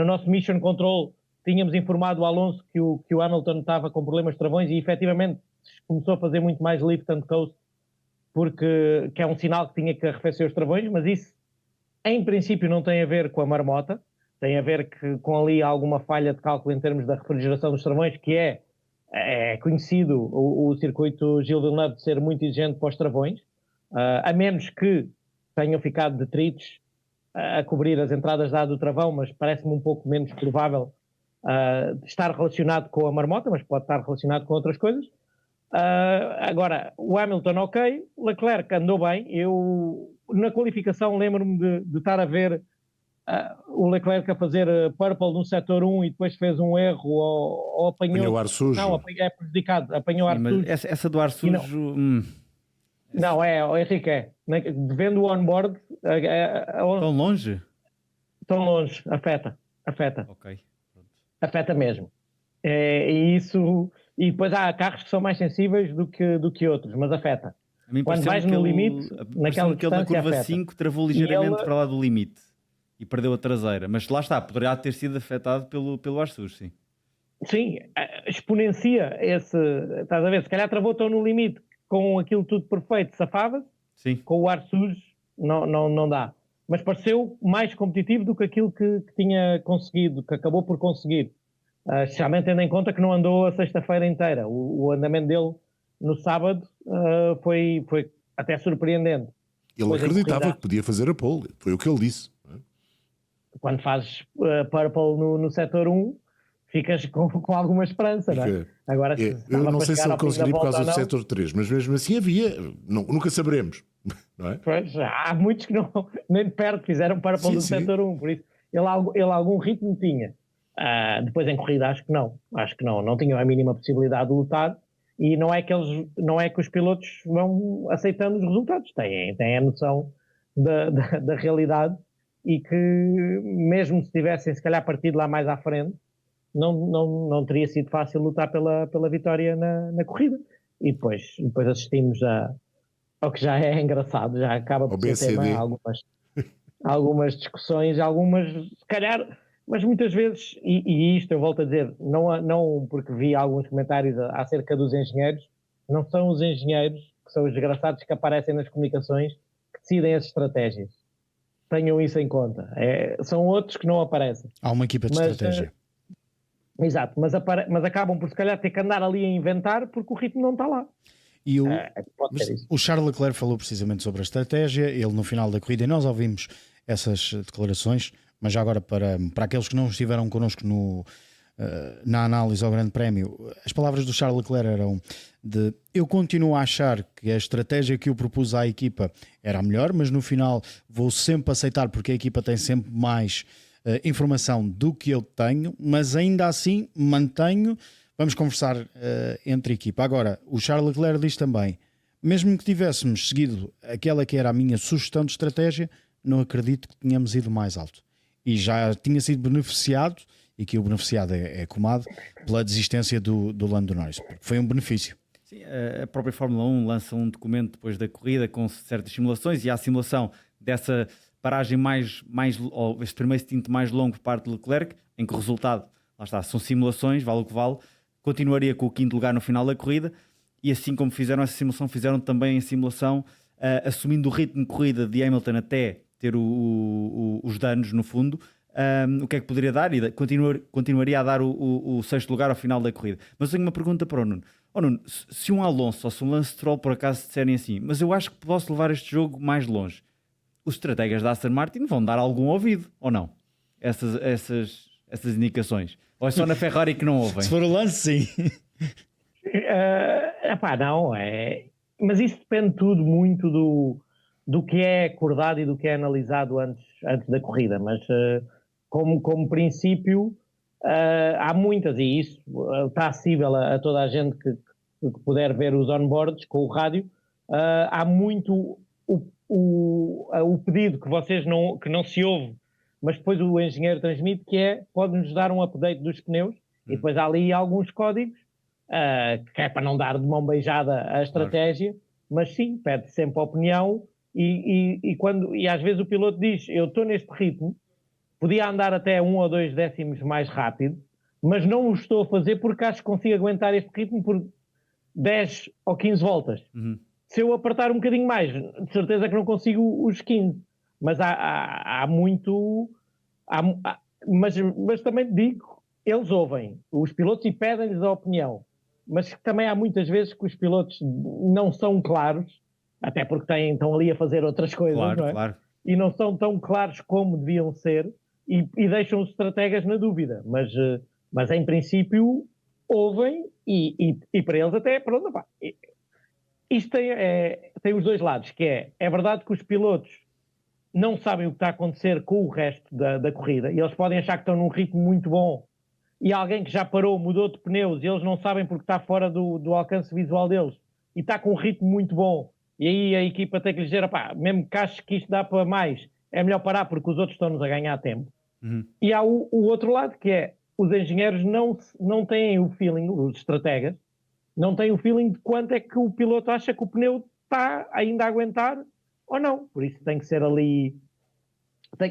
[SPEAKER 6] nosso Mission Control, tínhamos informado o Alonso que o Hamilton estava com problemas de travões e, efetivamente, começou a fazer muito mais lift and coast, que é um sinal que tinha que arrefecer os travões, mas isso, em princípio, não tem a ver com a marmota. Tem a ver com ali alguma falha de cálculo em termos da refrigeração dos travões, que é conhecido o circuito Gilles Villeneuve de ser muito exigente para os travões, a menos que tenham ficado detritos a cobrir as entradas da do travão, mas parece-me um pouco menos provável estar relacionado com a marmota, mas pode estar relacionado com outras coisas. Agora, o Hamilton ok, Leclerc andou bem. Eu, na qualificação, lembro-me de estar a ver o Leclerc a fazer purple no setor 1 e depois fez um erro ou
[SPEAKER 10] apanhou ar sujo.
[SPEAKER 6] Não, é prejudicado, apanhou ar sujo.
[SPEAKER 9] Essa do ar sujo...
[SPEAKER 6] Não, o Henrique vendo o on-board...
[SPEAKER 9] Tão longe?
[SPEAKER 6] Tão longe, afeta.
[SPEAKER 9] Ok.
[SPEAKER 6] Afeta mesmo. E isso... E depois há carros que são mais sensíveis do que outros, mas afeta. Quando vais no limite, naquela
[SPEAKER 9] que ele na curva
[SPEAKER 6] afeta.
[SPEAKER 9] 5 travou ligeiramente para lá do limite e perdeu a traseira. Mas lá está, poderá ter sido afetado pelo ar sujo, sim.
[SPEAKER 6] Sim, exponencia esse... Estás a ver? Se calhar travou tão no limite, com aquilo tudo perfeito, safava-se.
[SPEAKER 9] Sim.
[SPEAKER 6] Com o ar sujo, não dá. Mas pareceu mais competitivo do que aquilo que tinha conseguido, que acabou por conseguir. Especialmente tendo em conta que não andou a sexta-feira inteira. O andamento dele no sábado foi até surpreendente.
[SPEAKER 10] Ele acreditava que podia fazer a pole, foi o que ele disse.
[SPEAKER 6] Quando fazes purple no setor 1, ficas com alguma esperança, não é? Agora,
[SPEAKER 10] eu não sei se ele conseguiria por causa do setor 3, mas mesmo assim havia, nunca saberemos. Não é?
[SPEAKER 6] Pois, há muitos que nem de perto fizeram purple no setor 1, por isso ele algum ritmo tinha. Depois em corrida acho que não tinham a mínima possibilidade de lutar, e não é que os pilotos vão aceitando os resultados, têm a noção da realidade, e que mesmo se tivessem se calhar partido lá mais à frente, não teria sido fácil lutar pela vitória na corrida. E depois assistimos ao que já é engraçado, já acaba por ser tema algumas discussões, se calhar. Mas muitas vezes, e isto eu volto a dizer, não porque vi alguns comentários acerca dos engenheiros, não são os engenheiros, que são os desgraçados que aparecem nas comunicações, que decidem as estratégias. Tenham isso em conta. São outros que não aparecem.
[SPEAKER 1] Há uma equipa de estratégia.
[SPEAKER 6] Exato, mas acabam por se calhar ter que andar ali a inventar porque o ritmo não está lá.
[SPEAKER 1] E o Charles Leclerc falou precisamente sobre a estratégia, ele no final da corrida, e nós ouvimos essas declarações. Mas já agora, para aqueles que não estiveram connosco na análise ao Grande Prémio, as palavras do Charles Leclerc eram de: eu continuo a achar que a estratégia que eu propus à equipa era a melhor, mas no final vou sempre aceitar porque a equipa tem sempre mais informação do que eu tenho, mas ainda assim mantenho, vamos conversar entre a equipa. Agora, o Charles Leclerc diz também: mesmo que tivéssemos seguido aquela que era a minha sugestão de estratégia, não acredito que tenhamos ido mais alto. E já tinha sido beneficiado, e que o beneficiado é Comado, pela desistência do Lando Norris. Foi um benefício.
[SPEAKER 9] Sim, a própria Fórmula 1 lança um documento depois da corrida com certas simulações, e há a simulação dessa paragem ou este primeiro stint mais longo por parte de Leclerc, em que o resultado, lá está, são simulações, vale o que vale, continuaria com o quinto lugar no final da corrida, e assim como fizeram essa simulação, fizeram também a simulação assumindo o ritmo de corrida de Hamilton até ter os danos no fundo. O que é que poderia dar? E continuaria a dar o sexto lugar ao final da corrida. Mas tenho uma pergunta para o Nuno. Nuno, se um Alonso ou se um Lance Stroll por acaso disserem assim, mas eu acho que posso levar este jogo mais longe, os estrategas da Aston Martin vão dar algum ouvido, ou não? Essas indicações? Ou é só na Ferrari que não ouvem?
[SPEAKER 1] Se for o Lance, sim.
[SPEAKER 6] Não, mas isso depende tudo muito do que é acordado e do que é analisado antes da corrida, mas como princípio há muitas, e isso está acessível a toda a gente que puder ver os onboards com o rádio. Há muito o pedido que não se ouve, mas depois o engenheiro transmite, que pode-nos dar um update dos pneus, e depois há ali alguns códigos, que é para não dar de mão beijada a estratégia, mas sim, pede sempre a opinião, e às vezes o piloto diz, eu estou neste ritmo, podia andar até 1 ou 2 décimos mais rápido, mas não o estou a fazer porque acho que consigo aguentar este ritmo por 10 ou 15 voltas. Se eu apertar um bocadinho mais, de certeza que não consigo os 15. Mas há muito... Mas também digo, eles ouvem os pilotos e pedem-lhes a opinião. Mas também há muitas vezes que os pilotos não são claros, até porque estão ali a fazer outras coisas,
[SPEAKER 9] claro,
[SPEAKER 6] não é?
[SPEAKER 9] Claro.
[SPEAKER 6] E não são tão claros como deviam ser, e deixam os estrategas na dúvida. Mas em princípio ouvem, e para eles até, pronto, pá, isto tem os dois lados, que é verdade que os pilotos não sabem o que está a acontecer com o resto da corrida, e eles podem achar que estão num ritmo muito bom, e alguém que já parou, mudou de pneus, e eles não sabem porque está fora do alcance visual deles, e está com um ritmo muito bom, e aí a equipa tem que lhe dizer, pá, mesmo que ache que isto dá para mais, é melhor parar porque os outros estão-nos a ganhar tempo. E há o outro lado, que é, os engenheiros não têm o feeling, os estrategas, não têm o feeling de quanto é que o piloto acha que o pneu está ainda a aguentar ou não. Por isso tem que ser ali...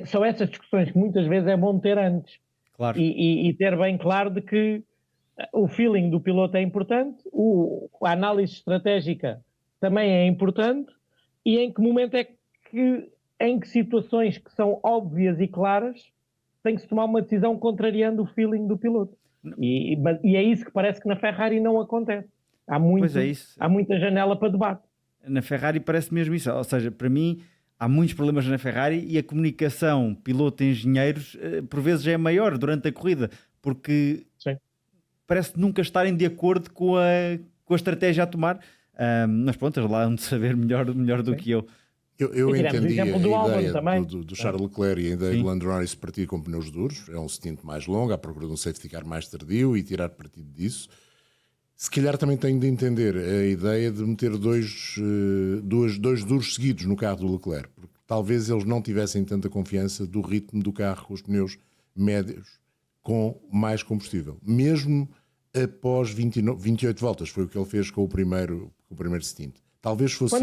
[SPEAKER 6] São essas discussões que muitas vezes é bom ter antes.
[SPEAKER 9] Claro.
[SPEAKER 6] E ter bem claro de que o feeling do piloto é importante, a análise estratégica também é importante, e em que momento é que, em que situações que são óbvias e claras, tem que se tomar uma decisão contrariando o feeling do piloto. E é isso que parece que na Ferrari não acontece. Há muita janela para debate.
[SPEAKER 9] Na Ferrari parece mesmo isso. Ou seja, para mim, há muitos problemas na Ferrari e a comunicação piloto-engenheiros por vezes é maior durante a corrida, porque parece nunca estarem de acordo com a estratégia a tomar. Mas pronto, lá onde saber melhor do que eu.
[SPEAKER 10] Eu entendi a ideia
[SPEAKER 6] do
[SPEAKER 10] do Charles Leclerc e a ideia do Lando Norris partir com pneus duros. É um stint mais longo, à procura de um safety car mais tardio e tirar partido disso. Se calhar também tenho de entender a ideia de meter dois duros seguidos no carro do Leclerc, porque talvez eles não tivessem tanta confiança do ritmo do carro com os pneus médios com mais combustível. Mesmo após 28 voltas, foi o que ele fez com o primeiro stint. Talvez fosse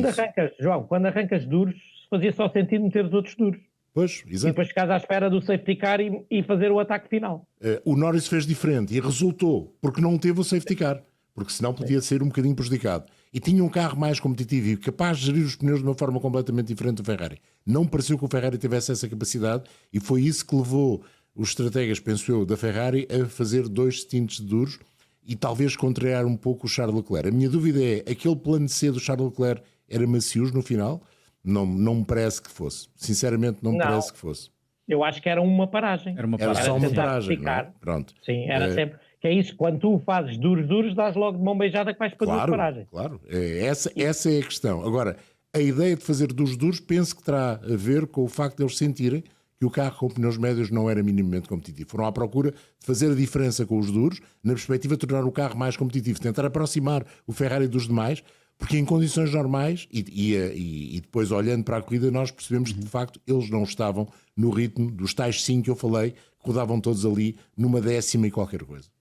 [SPEAKER 6] quando arrancas duros, fazia só sentido meter os outros duros.
[SPEAKER 10] Pois, exato.
[SPEAKER 6] E depois ficas à espera do safety car e fazer o ataque final.
[SPEAKER 10] O Norris fez diferente e resultou, porque não teve o safety car, porque senão podia ser um bocadinho prejudicado. E tinha um carro mais competitivo e capaz de gerir os pneus de uma forma completamente diferente do Ferrari. Não pareceu que o Ferrari tivesse essa capacidade, e foi isso que levou os estrategas, penso eu, da Ferrari a fazer 2 stints duros e talvez contrariar um pouco o Charles Leclerc. A minha dúvida é, aquele plano C do Charles Leclerc era macios no final? Não me parece que fosse. Sinceramente, não me parece que fosse.
[SPEAKER 6] Eu acho que era uma paragem.
[SPEAKER 10] Era só uma paragem, não é? Pronto.
[SPEAKER 6] Sim, era sempre... Que é isso, quando tu fazes duros, dás logo de mão beijada que vais para duas paragens.
[SPEAKER 10] Claro, essa é a questão. Agora, a ideia de fazer duros, penso que terá a ver com o facto de eles sentirem que o carro com pneus médios não era minimamente competitivo. Foram à procura de fazer a diferença com os duros, na perspectiva de tornar o carro mais competitivo, tentar aproximar o Ferrari dos demais, porque em condições normais, e depois olhando para a corrida, nós percebemos que de facto eles não estavam no ritmo dos tais 5 que eu falei, que rodavam todos ali numa décima e qualquer coisa.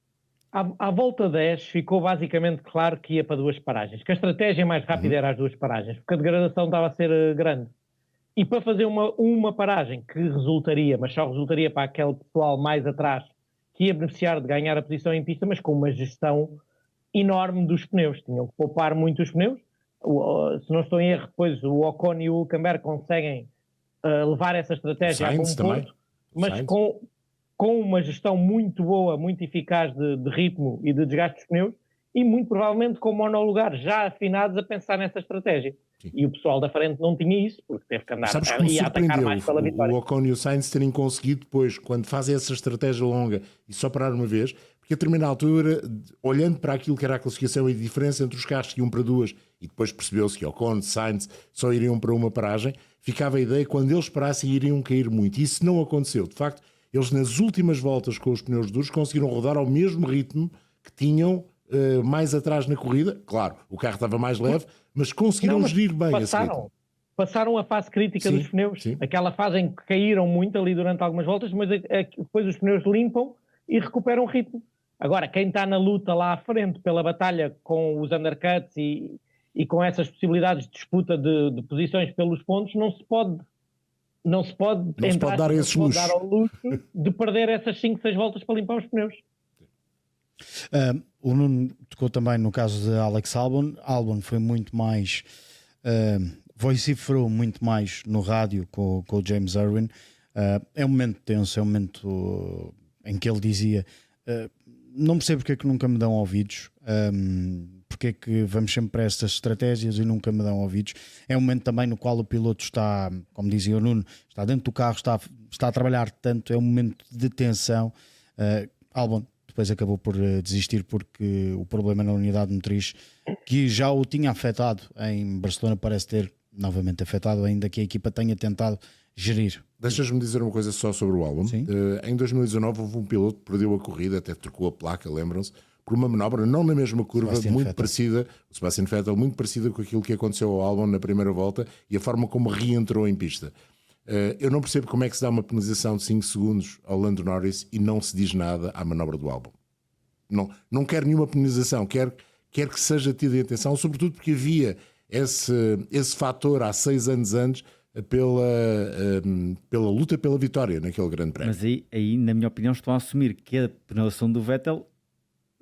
[SPEAKER 6] À volta 10 ficou basicamente claro que ia para 2 paragens, que a estratégia mais rápida era as 2 paragens, porque a degradação estava a ser grande. E para fazer uma paragem que resultaria, mas só resultaria para aquele pessoal mais atrás, que ia beneficiar de ganhar a posição em pista, mas com uma gestão enorme dos pneus. Tinham que poupar muito os pneus. Se não estou em erro, depois o Ocon e o Hülkenberg conseguem levar essa estratégia a bom ponto, mas com uma gestão muito boa, muito eficaz de ritmo e de desgaste dos pneus, e muito provavelmente com monolugares já afinados a pensar nessa estratégia. Sim. E o pessoal da frente não tinha isso, porque teve que andar e atacar mais pela vitória.
[SPEAKER 10] O Ocon e o Sainz terem conseguido depois, quando fazem essa estratégia longa e só parar uma vez, porque a determinada altura, olhando para aquilo que era a classificação e a diferença entre os carros que iam para duas, e depois percebeu-se que Ocon e Sainz só iriam para uma paragem, ficava a ideia que quando eles parassem iriam cair muito. E isso não aconteceu. De facto, eles nas últimas voltas com os pneus duros conseguiram rodar ao mesmo ritmo que tinham mais atrás na corrida. Claro, o carro estava mais leve, mas conseguiram gerir bem esse ritmo.
[SPEAKER 6] Passaram a fase crítica dos pneus. Sim. Aquela fase em que caíram muito ali durante algumas voltas, mas depois os pneus limpam e recuperam o ritmo. Agora, quem está na luta lá à frente pela batalha com os undercuts e com essas possibilidades de disputa de posições pelos pontos, não se pode dar ao luxo de perder essas 5, 6 voltas para limpar os pneus.
[SPEAKER 1] O Nuno tocou também no caso de Alex Albon. Albon foi muito mais vociferou muito mais no rádio com o James Irwin. É um momento tenso, é um momento em que ele dizia não percebo porque é que nunca me dão ouvidos, porque é que vamos sempre para estas estratégias e nunca me dão ouvidos. É um momento também no qual o piloto está, como dizia o Nuno, está dentro do carro, está a trabalhar tanto, é um momento de tensão. Albon depois acabou por desistir porque o problema na unidade motriz, que já o tinha afetado em Barcelona, parece ter novamente afetado, ainda que a equipa tenha tentado gerir.
[SPEAKER 10] Deixas-me dizer uma coisa só sobre o Albon. Em 2019 houve um piloto que perdeu a corrida, até trocou a placa, lembram-se, por uma manobra não na mesma curva, parecida, o Sebastian Vettel, muito parecida com aquilo que aconteceu ao Albon na primeira volta e a forma como reentrou em pista. Eu não percebo como é que se dá uma penalização de 5 segundos ao Lando Norris e não se diz nada à manobra do Albon. Não quero nenhuma penalização, quero que seja tida em atenção, sobretudo porque havia esse fator há 6 anos antes pela luta pela vitória naquele grande prémio.
[SPEAKER 9] Mas aí, na minha opinião, estão a assumir que a penalização do Vettel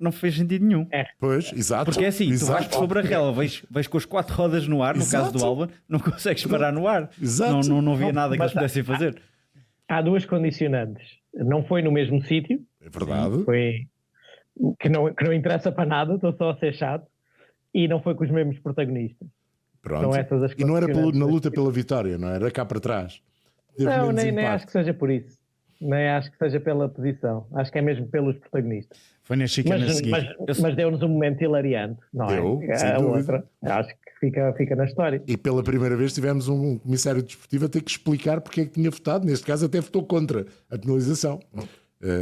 [SPEAKER 9] não fez sentido nenhum.
[SPEAKER 10] Pois, exato.
[SPEAKER 9] Porque é assim, tu vais sobre a relva, vais com as 4 rodas no ar, no caso do Albon, não consegues parar no ar.
[SPEAKER 10] Exato.
[SPEAKER 9] Não havia nada que eles pudessem fazer.
[SPEAKER 6] Há 2 condicionantes. Não foi no mesmo sítio.
[SPEAKER 10] É verdade.
[SPEAKER 6] Foi que não interessa para nada, estou só a ser chato. E não foi com os mesmos protagonistas.
[SPEAKER 10] Pronto. E não era na luta pela vitória, não era cá para trás.
[SPEAKER 6] Nem acho que seja por isso. Nem acho que seja pela posição. Acho que é mesmo pelos protagonistas.
[SPEAKER 1] Foi na chicana a seguir.
[SPEAKER 6] Mas deu-nos um momento hilariante, não é? A outra. Acho que fica na história.
[SPEAKER 10] E pela primeira vez tivemos um comissário desportivo a ter que explicar porque é que tinha votado. Neste caso até votou contra a penalização.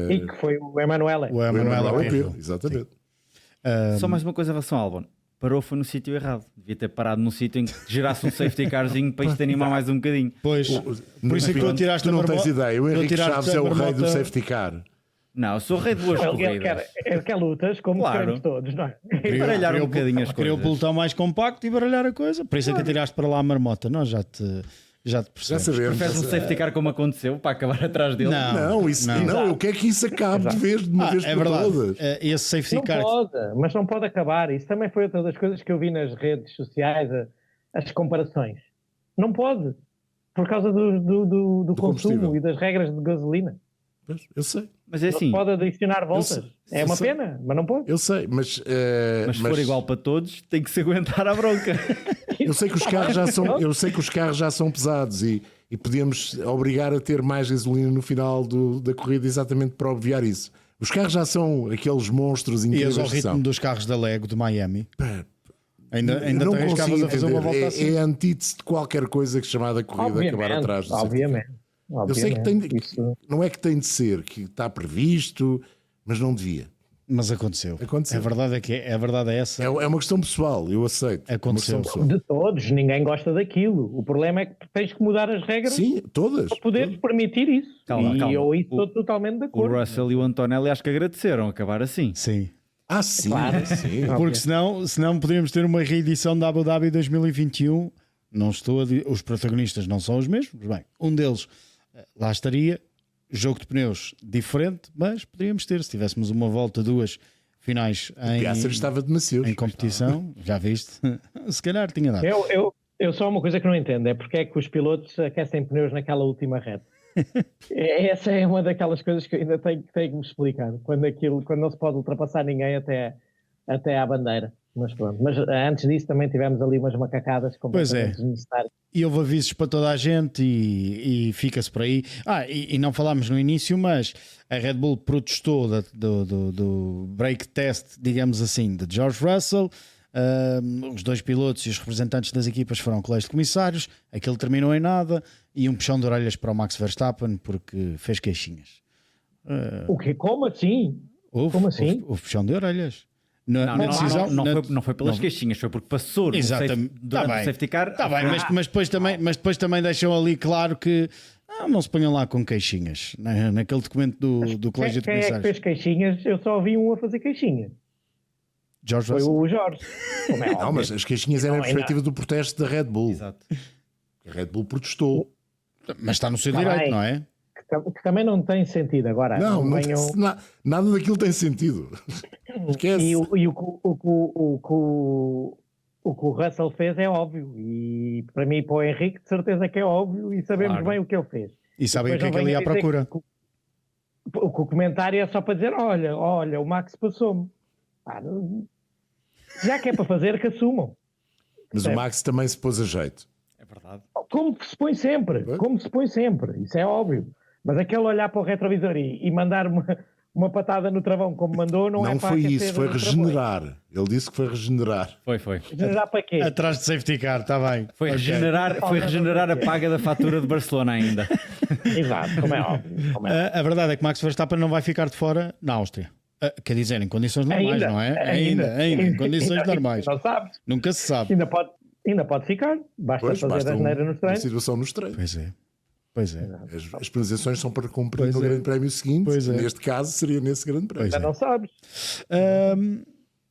[SPEAKER 6] E que foi o Emanuele.
[SPEAKER 10] O Emanuele Pedro, exatamente.
[SPEAKER 9] Só mais uma coisa em relação ao Albon. Parou foi no sítio errado. Devia ter parado num sítio em que gerasse um safety carzinho para isto animar mais um bocadinho.
[SPEAKER 1] Pois, por isso é que tu tiraste
[SPEAKER 10] a marmota. Tu não tens ideia, o Henrique Chaves é o rei do safety car.
[SPEAKER 9] Não, eu sou o rei de boas corridas.
[SPEAKER 6] Ele quer lutas, como queremos todos, não é?
[SPEAKER 9] Baralhar um bocadinho as coisas.
[SPEAKER 1] Queria o pelotão mais compacto e baralhar a coisa. Por isso é que tiraste para lá a marmota. Nós já te percebemos.
[SPEAKER 9] Preferes um safety car como aconteceu para acabar atrás dele?
[SPEAKER 10] Não, eu quero que isso acabe de uma vez por todas.
[SPEAKER 1] Esse safety car.
[SPEAKER 6] Mas não pode acabar. Isso também foi outra das coisas que eu vi nas redes sociais, as comparações. Não pode, por causa do consumo e das regras de gasolina.
[SPEAKER 10] Eu sei.
[SPEAKER 9] Mas é assim,
[SPEAKER 6] não pode adicionar voltas. É uma pena, mas não pode.
[SPEAKER 10] Eu sei, mas
[SPEAKER 9] se for igual para todos, tem que se aguentar a bronca.
[SPEAKER 10] Eu sei que os carros já são pesados e podíamos obrigar a ter mais gasolina no final da corrida exatamente para obviar isso. Os carros já são aqueles monstros incríveis.
[SPEAKER 1] E ao ritmo dos carros da Lego de Miami. Ainda
[SPEAKER 10] não
[SPEAKER 1] te arriscavas a fazer uma volta assim.
[SPEAKER 10] É a antítese de qualquer coisa que chamada corrida acabar atrás do
[SPEAKER 6] obviamente.
[SPEAKER 10] Eu sei que não é que tem de ser, que está previsto, mas não devia.
[SPEAKER 1] Mas aconteceu. A verdade é essa.
[SPEAKER 10] É uma questão pessoal, eu aceito.
[SPEAKER 1] Aconteceu.
[SPEAKER 6] De todos, ninguém gosta daquilo. O problema é que tens que mudar as regras.
[SPEAKER 10] Sim, todas.
[SPEAKER 6] Para poderes permitir isso.
[SPEAKER 9] Calma.
[SPEAKER 6] Eu estou totalmente de acordo.
[SPEAKER 9] O Russell e o Antonelli acho que agradeceram acabar assim.
[SPEAKER 1] Sim.
[SPEAKER 10] Sim.
[SPEAKER 6] Claro.
[SPEAKER 10] Sim.
[SPEAKER 1] Porque senão podíamos ter uma reedição da Abu Dhabi 2021. Os protagonistas não são os mesmos. Bem, um deles lá estaria, jogo de pneus diferente, mas poderíamos ter, se tivéssemos uma volta, 2, finais
[SPEAKER 10] Piastri estava de macios.
[SPEAKER 1] em competição, já viste? Se calhar tinha dado.
[SPEAKER 6] Eu só uma coisa que não entendo é porque é que os pilotos aquecem pneus naquela última reta. Essa é uma daquelas coisas que eu ainda tenho que me explicar. Quando não se pode ultrapassar ninguém até à bandeira. Mas pronto. Mas antes disso também tivemos ali umas macacadas completamente desnecessárias.
[SPEAKER 1] E houve avisos para toda a gente e fica-se por aí. E não falámos no início, mas a Red Bull protestou do brake test, digamos assim, de George Russell. Os dois pilotos e os representantes das equipas foram colégios de comissários. Aquilo terminou em nada. E um puxão de orelhas para o Max Verstappen porque fez queixinhas.
[SPEAKER 6] O quê? Como assim?
[SPEAKER 1] Como assim? Houve puxão de orelhas.
[SPEAKER 9] Não foi pelas queixinhas, foi porque passou
[SPEAKER 1] durante
[SPEAKER 9] o safety car.
[SPEAKER 1] Está bem, mas depois também deixou ali claro que não se ponham lá com queixinhas naquele documento do Colégio de Comissários.
[SPEAKER 6] Quem é que fez queixinhas? Eu só ouvi um a fazer queixinhas. Foi o Jorge.
[SPEAKER 10] Não, mas as queixinhas eram a perspectiva do protesto da Red Bull.
[SPEAKER 9] Exato.
[SPEAKER 10] A Red Bull protestou.
[SPEAKER 1] Mas está no seu direito, não é?
[SPEAKER 6] Que também não tem sentido agora.
[SPEAKER 10] Nada daquilo tem sentido. Esquece.
[SPEAKER 6] E o que o Russell fez é óbvio. E para mim e para o Henrique, de certeza que é óbvio. E sabemos bem o que ele fez.
[SPEAKER 1] E sabem o que é que ele ia à procura.
[SPEAKER 6] O comentário é só para dizer: olha, o Max passou-me. Já que é para fazer, que assumam.
[SPEAKER 10] Mas o Max também se pôs a jeito.
[SPEAKER 9] É verdade.
[SPEAKER 6] Como se põe sempre. Isso é óbvio. Mas aquele olhar para o retrovisor e mandar uma patada no travão como mandou, não é para
[SPEAKER 10] foi isso, foi regenerar. Ele disse que foi regenerar.
[SPEAKER 9] Foi.
[SPEAKER 6] Regenerar para quê?
[SPEAKER 1] Atrás de safety car, está bem.
[SPEAKER 9] Foi regenerar a paga da fatura de Barcelona ainda.
[SPEAKER 6] Exato, como é óbvio.
[SPEAKER 1] A verdade é que Max Verstappen não vai ficar de fora na Áustria. Quer dizer, em condições normais, não é? Ainda, em condições normais.
[SPEAKER 6] Não sabes.
[SPEAKER 1] Nunca se sabe.
[SPEAKER 6] Ainda pode ficar. Basta fazer a asneira nos treinos.
[SPEAKER 10] Situação nos treinos.
[SPEAKER 1] Pois é.
[SPEAKER 10] As penalizações são para cumprir no Grande Prémio seguinte. Neste caso, seria nesse Grande Prémio.
[SPEAKER 6] Já não sabes.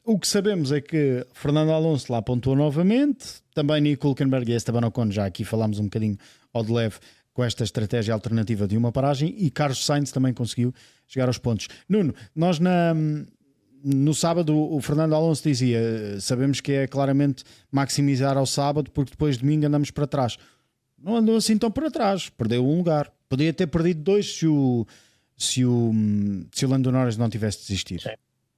[SPEAKER 1] O que sabemos é que Fernando Alonso lá pontuou novamente. Também Nico Hülkenberg e Esteban Ocon, já aqui falámos um bocadinho ao de leve com esta estratégia alternativa de uma paragem. E Carlos Sainz também conseguiu chegar aos pontos. Nuno, nós no sábado o Fernando Alonso dizia: sabemos que é claramente maximizar ao sábado porque depois de domingo andamos para trás. Não andou assim tão para trás, perdeu um lugar. Podia ter perdido 2 se o Lando Norris não tivesse desistido. Sim.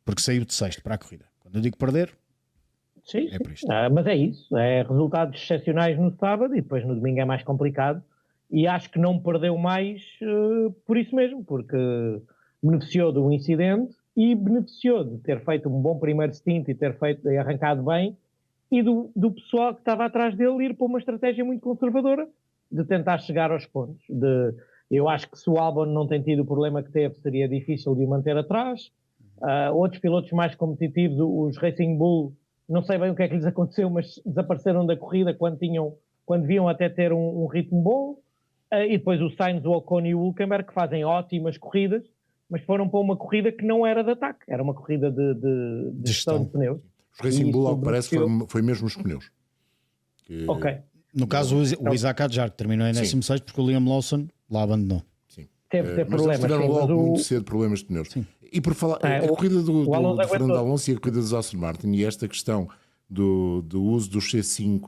[SPEAKER 1] Porque saiu de 6º para a corrida. Quando eu digo perder, é por isto.
[SPEAKER 6] Mas é isso. É resultados excepcionais no sábado e depois no domingo é mais complicado. E acho que não perdeu mais por isso mesmo, porque beneficiou de um incidente e beneficiou de ter feito um bom primeiro stint e ter arrancado bem, e do pessoal que estava atrás dele ir para uma estratégia muito conservadora de tentar chegar aos pontos. Eu acho que se o Albon não tem tido o problema que teve, seria difícil de o manter atrás. Outros pilotos mais competitivos, os Racing Bull, não sei bem o que é que lhes aconteceu, mas desapareceram da corrida quando deviam até ter um ritmo bom. E depois o Sainz, o Ocon e o Hülkenberg, que fazem ótimas corridas, mas foram para uma corrida que não era de ataque, era uma corrida de gestão de pneus.
[SPEAKER 10] Os Racing Bull, ao que parece, foi mesmo os pneus.
[SPEAKER 6] Ok.
[SPEAKER 1] No caso, o Isaac Adjar, que terminou em 16º porque o Liam Lawson lá abandonou.
[SPEAKER 10] Sim.
[SPEAKER 6] Teve problemas.
[SPEAKER 10] Tiveram logo muito cedo problemas de pneus. Sim. E por falar, a corrida do Fernando Alonso e a corrida do Aston Martin, e esta questão do uso do C5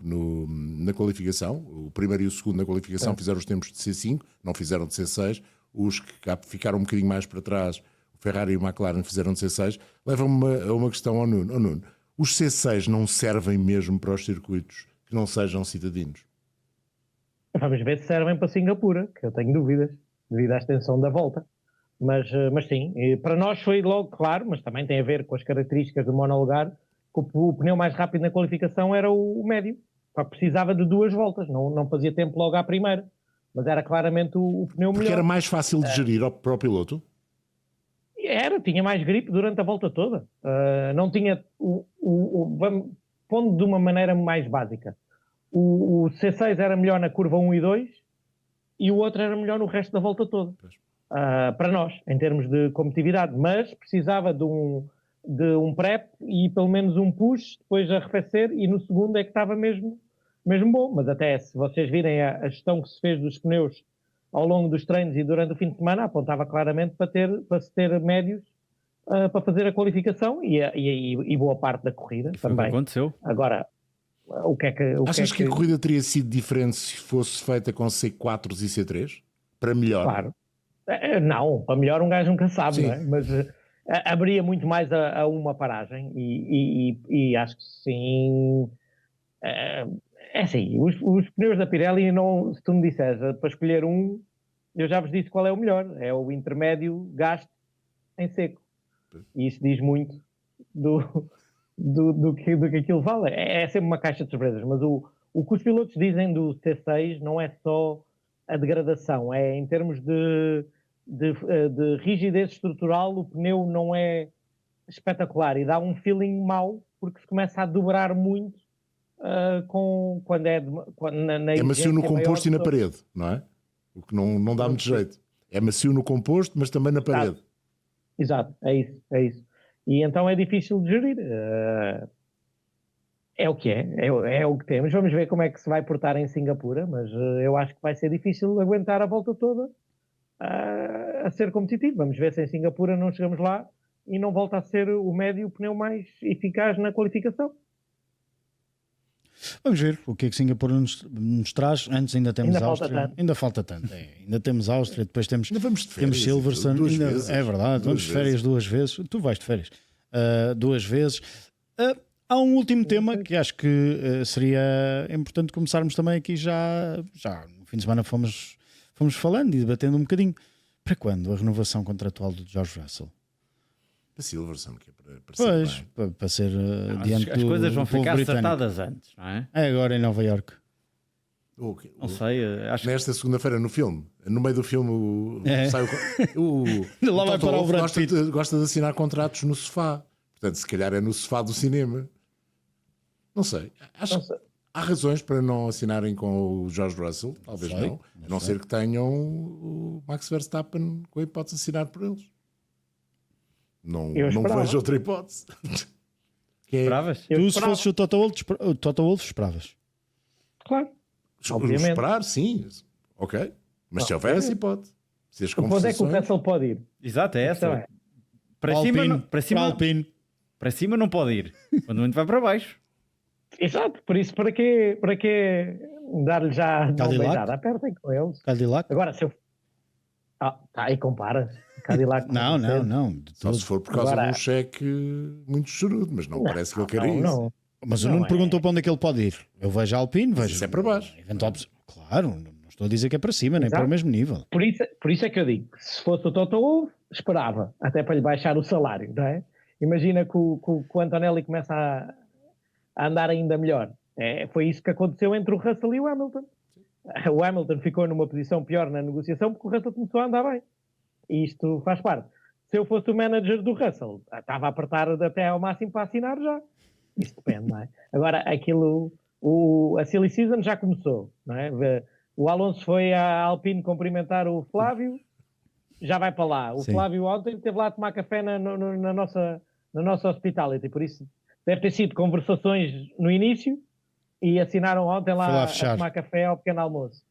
[SPEAKER 10] na qualificação, o primeiro e o segundo na qualificação fizeram os tempos de C5, não fizeram de C6, os que ficaram um bocadinho mais para trás, o Ferrari e o McLaren fizeram de C6, leva-me a uma questão ao Nuno. Os C6 não servem mesmo para os circuitos que não sejam citadinos?
[SPEAKER 6] Vamos ver se servem para Singapura, que eu tenho dúvidas, devido à extensão da volta. Mas sim, para nós foi logo claro, mas também tem a ver com as características do monolugar, que o pneu mais rápido na qualificação era o médio. Precisava de 2 voltas, não fazia tempo logo à primeira. Mas era claramente o pneu melhor.
[SPEAKER 10] Porque era mais fácil de gerir para o piloto?
[SPEAKER 6] Tinha mais gripe durante a volta toda. Não tinha... pondo de uma maneira mais básica. O C6 era melhor na curva 1 e 2 e o outro era melhor no resto da volta toda. Para nós, em termos de competitividade. Mas precisava de um prep e pelo menos um push, depois arrefecer, e no segundo é que estava mesmo bom. Mas até se vocês virem a gestão que se fez dos pneus ao longo dos treinos e durante o fim de semana, apontava claramente para se ter médios para fazer a qualificação e boa parte da corrida também.
[SPEAKER 9] Foi o que aconteceu.
[SPEAKER 6] Agora, o que é que...
[SPEAKER 10] Achas que a corrida teria sido diferente se fosse feita com C4s e C3? Para melhor?
[SPEAKER 6] Claro. Não, para melhor um gajo nunca sabe, não é? Mas haveria muito mais a uma paragem e acho que sim. É assim, os pneus da Pirelli, não, se tu me disseres para escolher um, eu já vos disse qual é o melhor. É o intermédio gasto em seco. E isso diz muito do que aquilo vale. É sempre uma caixa de surpresas, mas o que os pilotos dizem do C6 não é só a degradação, é em termos de rigidez estrutural, o pneu não é espetacular e dá um feeling mau porque se começa a dobrar muito quando na
[SPEAKER 10] é macio no composto e na parede, não é? O que não dá muito jeito. É macio no composto, mas também na parede.
[SPEAKER 6] Exato, é isso. E então é difícil de gerir. É o que é o que temos. Vamos ver como é que se vai portar em Singapura, mas eu acho que vai ser difícil aguentar a volta toda a ser competitivo. Vamos ver se em Singapura não chegamos lá e não volta a ser o médio pneu mais eficaz na qualificação.
[SPEAKER 1] Vamos ver o que é que Singapura nos traz. Antes ainda temos Áustria. Ainda falta tanto. Ainda temos Áustria, depois temos Silverstone. É verdade, vamos de férias 2 vezes. Tu vais de férias 2 vezes. Há um último tema que acho que seria importante começarmos também aqui já no fim de semana fomos falando e debatendo um bocadinho. Para quando a renovação contratual do George Russell?
[SPEAKER 10] Para Silverstone, que é
[SPEAKER 1] para ser diante
[SPEAKER 9] as coisas vão ficar
[SPEAKER 1] britânico.
[SPEAKER 9] acertadas antes, não é?
[SPEAKER 1] É agora em Nova Iorque.
[SPEAKER 9] Não sei, acho
[SPEAKER 10] nesta segunda-feira no filme, no meio do filme sai
[SPEAKER 1] lá vai para o Brad Pitt.
[SPEAKER 10] Gosta de assinar contratos no sofá. Portanto, se calhar é no sofá do cinema. Não sei. Acho que há razões para não assinarem com o George Russell. Talvez não. A não ser que tenham o Max Verstappen com a hipótese de assinar por eles. Não vejo outra hipótese.
[SPEAKER 9] Esperavas?
[SPEAKER 1] Tu, se fosses o Toto Wolff, esperavas?
[SPEAKER 6] Claro. Obviamente.
[SPEAKER 10] Esperar, sim. Ok. Mas se houver essa hipótese. Se as
[SPEAKER 6] onde é que o Russell pode ir?
[SPEAKER 9] Exato, é essa.
[SPEAKER 6] Então
[SPEAKER 9] para cima não pode ir. Quando muito vai para baixo.
[SPEAKER 6] Exato, por isso para quê dar-lhe já uma beijada? Apertem com eles.
[SPEAKER 1] Cadillac?
[SPEAKER 6] Agora, se eu... aí compara. Cadillac
[SPEAKER 1] não.
[SPEAKER 10] Só se for por causa de um cheque muito chorudo, mas não parece que ele queira isso.
[SPEAKER 6] Não.
[SPEAKER 1] Mas o Nuno perguntou para onde é que ele pode ir. Eu vejo a Alpine, vejo...
[SPEAKER 10] Isso é para baixo.
[SPEAKER 1] Claro, não estou a dizer que é para cima, nem para o mesmo nível.
[SPEAKER 6] Por isso é que eu digo, se fosse o Toto Wolff, esperava, até para lhe baixar o salário, não é? Imagina que o Antonelli começa a andar ainda melhor. Foi isso que aconteceu entre o Russell e o Hamilton. O Hamilton ficou numa posição pior na negociação porque o Russell começou a andar bem. E isto faz parte. Se eu fosse o manager do Russell, estava a apertar até ao máximo para assinar já. Isso depende, não é? Agora, a Silly Season já começou, não é? O Alonso foi à Alpine cumprimentar o Flávio, já vai para lá. O Flávio ontem esteve lá a tomar café na nossa hospitality, por isso deve ter sido conversações no início e assinaram ontem lá a tomar café ao pequeno almoço.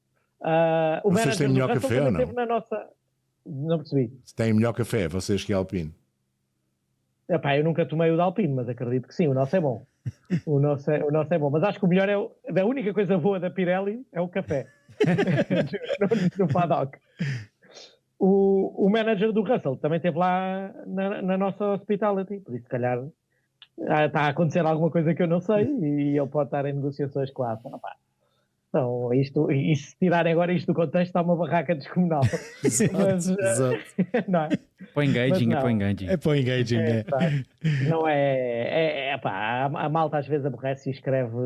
[SPEAKER 6] O
[SPEAKER 10] vocês têm melhor café ou não?
[SPEAKER 6] Não percebi.
[SPEAKER 10] Se têm melhor café, vocês que é Alpine?
[SPEAKER 6] Epá, eu nunca tomei o da Alpine, mas acredito que sim, o nosso é bom. O nosso é bom, mas acho que o melhor a única coisa boa da Pirelli é o café no paddock. O manager do Russell também esteve lá na nossa hospitality, por isso se calhar está a acontecer alguma coisa que eu não sei e ele pode estar em negociações com a ASA. Então, e se tirarem agora isto do contexto, está uma barraca descomunal.
[SPEAKER 10] Exato.
[SPEAKER 6] Não é?
[SPEAKER 9] Põe engaging,
[SPEAKER 1] É para o engaging.
[SPEAKER 6] Não é pá, a malta às vezes aborrece e escreve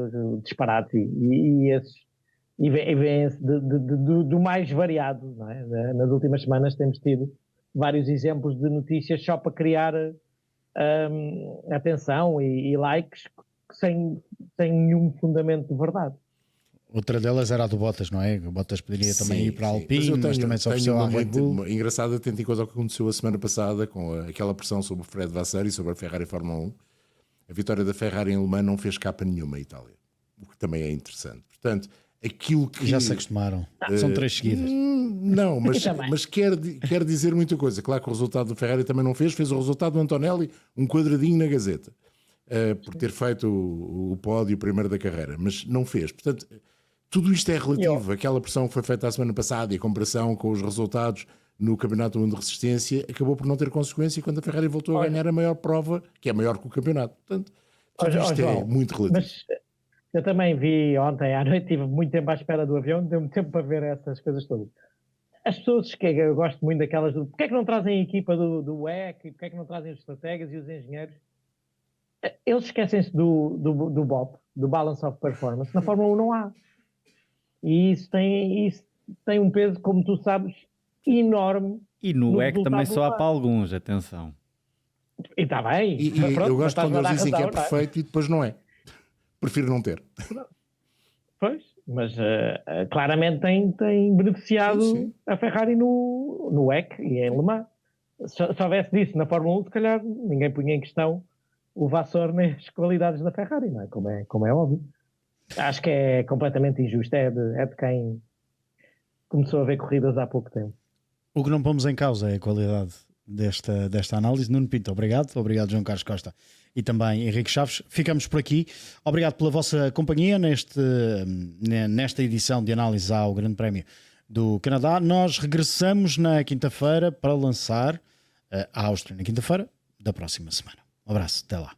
[SPEAKER 6] disparate e vem-se do mais variado, não é? Nas últimas semanas temos tido vários exemplos de notícias só para criar atenção e likes sem nenhum fundamento de verdade.
[SPEAKER 1] Outra delas era a do Bottas, não é? O Bottas poderia também ir para a Alpine, mas também se ofereceu à Red Bull.
[SPEAKER 10] Engraçado, tendo em conta o que aconteceu a semana passada com aquela pressão sobre o Fred Vasseur e sobre a Ferrari Fórmula 1. A vitória da Ferrari em Le Mans não fez capa nenhuma em Itália, o que também é interessante. Portanto, aquilo que...
[SPEAKER 1] Já se acostumaram. São 3 seguidas.
[SPEAKER 10] Não, mas quer dizer muita coisa. Claro que o resultado do Ferrari também não fez o resultado do Antonelli, um quadradinho na Gazeta, por ter feito o pódio primeiro da carreira, mas não fez. Portanto, tudo isto é relativo. Aquela pressão que foi feita a semana passada e a comparação com os resultados no Campeonato do Mundo de Resistência acabou por não ter consequência quando a Ferrari voltou a ganhar a maior prova, que é maior que o campeonato. Portanto, tudo isto é muito relativo. Mas
[SPEAKER 6] eu também vi ontem à noite, tive muito tempo à espera do avião, deu-me tempo para ver essas coisas todas. As pessoas que eu gosto muito daquelas porque é que não trazem a equipa do WEC, porque é que não trazem os estrategas e os engenheiros? Eles esquecem-se do BOP, do Balance of Performance. Na Fórmula 1 não há. E isso tem um peso, como tu sabes, enorme.
[SPEAKER 9] E no WEC também só há para alguns, atenção.
[SPEAKER 6] E está bem.
[SPEAKER 10] E pronto, eu gosto quando eles dizem que é perfeito e depois não é. Prefiro não ter.
[SPEAKER 6] Pois, mas claramente tem beneficiado a Ferrari no WEC e em Le Mans. Se houvesse disso na Fórmula 1, se calhar ninguém punha em questão o Vasseur nas qualidades da Ferrari, não é? Como é óbvio. Acho que é completamente injusto. É de quem começou a ver corridas há pouco tempo.
[SPEAKER 1] O que não pomos em causa é a qualidade desta análise. Nuno Pinto, obrigado João Carlos Costa e também Henrique Chaves. Ficamos por aqui. Obrigado pela vossa companhia nesta edição de análise ao Grande Prémio do Canadá. Nós regressamos na quinta-feira para lançar a Áustria na quinta-feira da próxima semana. Um abraço, até lá.